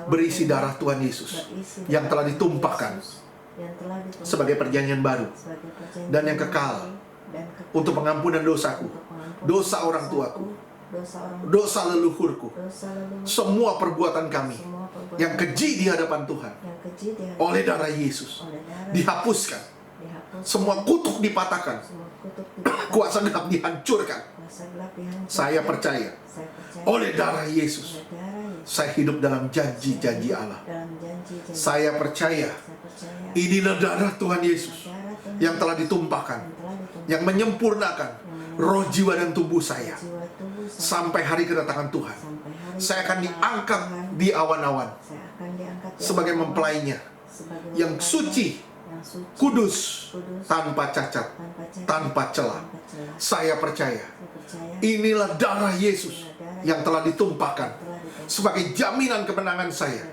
A: berisi darah Tuhan Yesus yang telah ditumpahkan sebagai perjanjian baru dan yang kekal untuk pengampunan dosaku, dosa orang tuaku, dosa leluhurku, semua perbuatan kami yang keji di hadapan Tuhan oleh darah Yesus dihapuskan, semua kutuk dipatahkan, kuasa gelap dihancurkan. Saya percaya oleh darah Yesus saya hidup dalam janji-janji Allah. Saya percaya inilah darah Tuhan Yesus yang telah ditumpahkan, yang menyempurnakan roh, jiwa, dan tubuh saya sampai hari kedatangan Tuhan. Saya akan diangkat di awan-awan sebagai mempelainya yang suci, kudus, tanpa cacat, tanpa celah. Saya percaya inilah darah Yesus yang telah ditumpahkan sebagai jaminan kemenangan saya.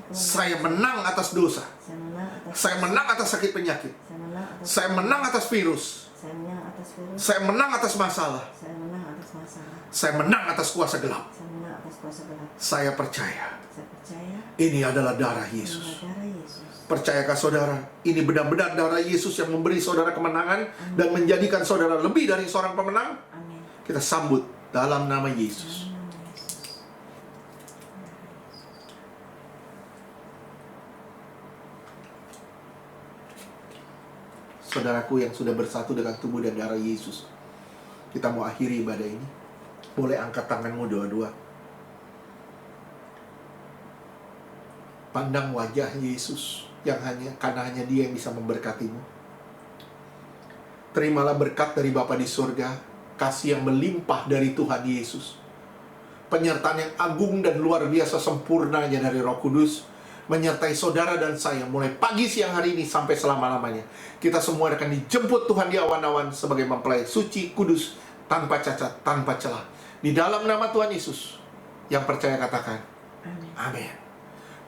A: Saya menang atas dosa, saya menang atas sakit penyakit, saya menang atas virus, saya menang atas masalah, saya menang atas kuasa gelap. Saya percaya ini adalah darah Yesus. Percayakah saudara, ini benar-benar darah Yesus yang memberi saudara kemenangan dan menjadikan saudara lebih dari seorang pemenang? Kita sambut dalam nama Yesus. Saudaraku yang sudah bersatu dengan tubuh dan darah Yesus, kita mau akhiri ibadah ini. Boleh angkat tanganmu dua-dua. Pandang wajah Yesus yang karena hanya Dia yang bisa memberkatimu. Terimalah berkat dari Bapa di surga, kasih yang melimpah dari Tuhan Yesus, penyertaan yang agung dan luar biasa sempurnanya dari Roh Kudus menyertai saudara dan saya mulai pagi siang hari ini sampai selama-lamanya. Kita semua akan dijemput Tuhan di awan-awan sebagai mempelai suci, kudus, tanpa cacat, tanpa celah. Di dalam nama Tuhan Yesus, yang percaya katakan amin.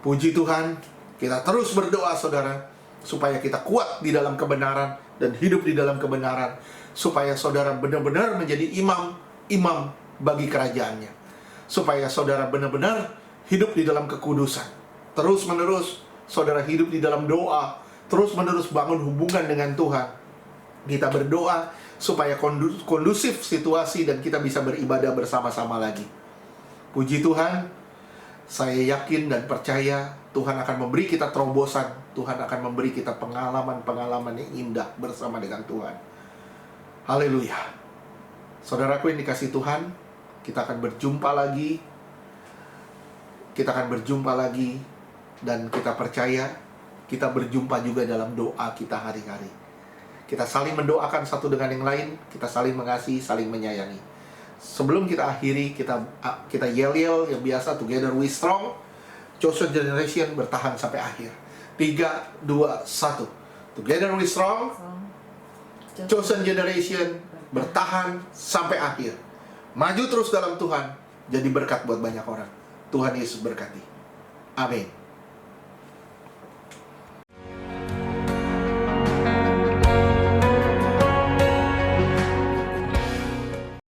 A: Puji Tuhan. Kita terus berdoa saudara, supaya kita kuat di dalam kebenaran dan hidup di dalam kebenaran, supaya saudara benar-benar menjadi imam bagi kerajaannya, supaya saudara benar-benar hidup di dalam kekudusan. Terus menerus saudara hidup di dalam doa, terus menerus bangun hubungan dengan Tuhan. Kita berdoa supaya kondusif situasi dan kita bisa beribadah bersama-sama lagi. Puji Tuhan. Saya yakin dan percaya Tuhan akan memberi kita terobosan. Tuhan akan memberi kita pengalaman-pengalaman yang indah bersama dengan Tuhan. Haleluya. Saudaraku yang dikasihi Tuhan, kita akan berjumpa lagi. Kita akan berjumpa lagi. Dan kita percaya kita berjumpa juga dalam doa kita hari-hari. Kita saling mendoakan satu dengan yang lain. Kita saling mengasihi, saling menyayangi. Sebelum kita akhiri, kita yel-yel yang biasa, together we strong. Chosen generation bertahan sampai akhir. 3, 2, 1. Together we strong. Chosen generation bertahan sampai akhir. Maju terus dalam Tuhan, jadi berkat buat banyak orang. Tuhan Yesus berkati. Amin.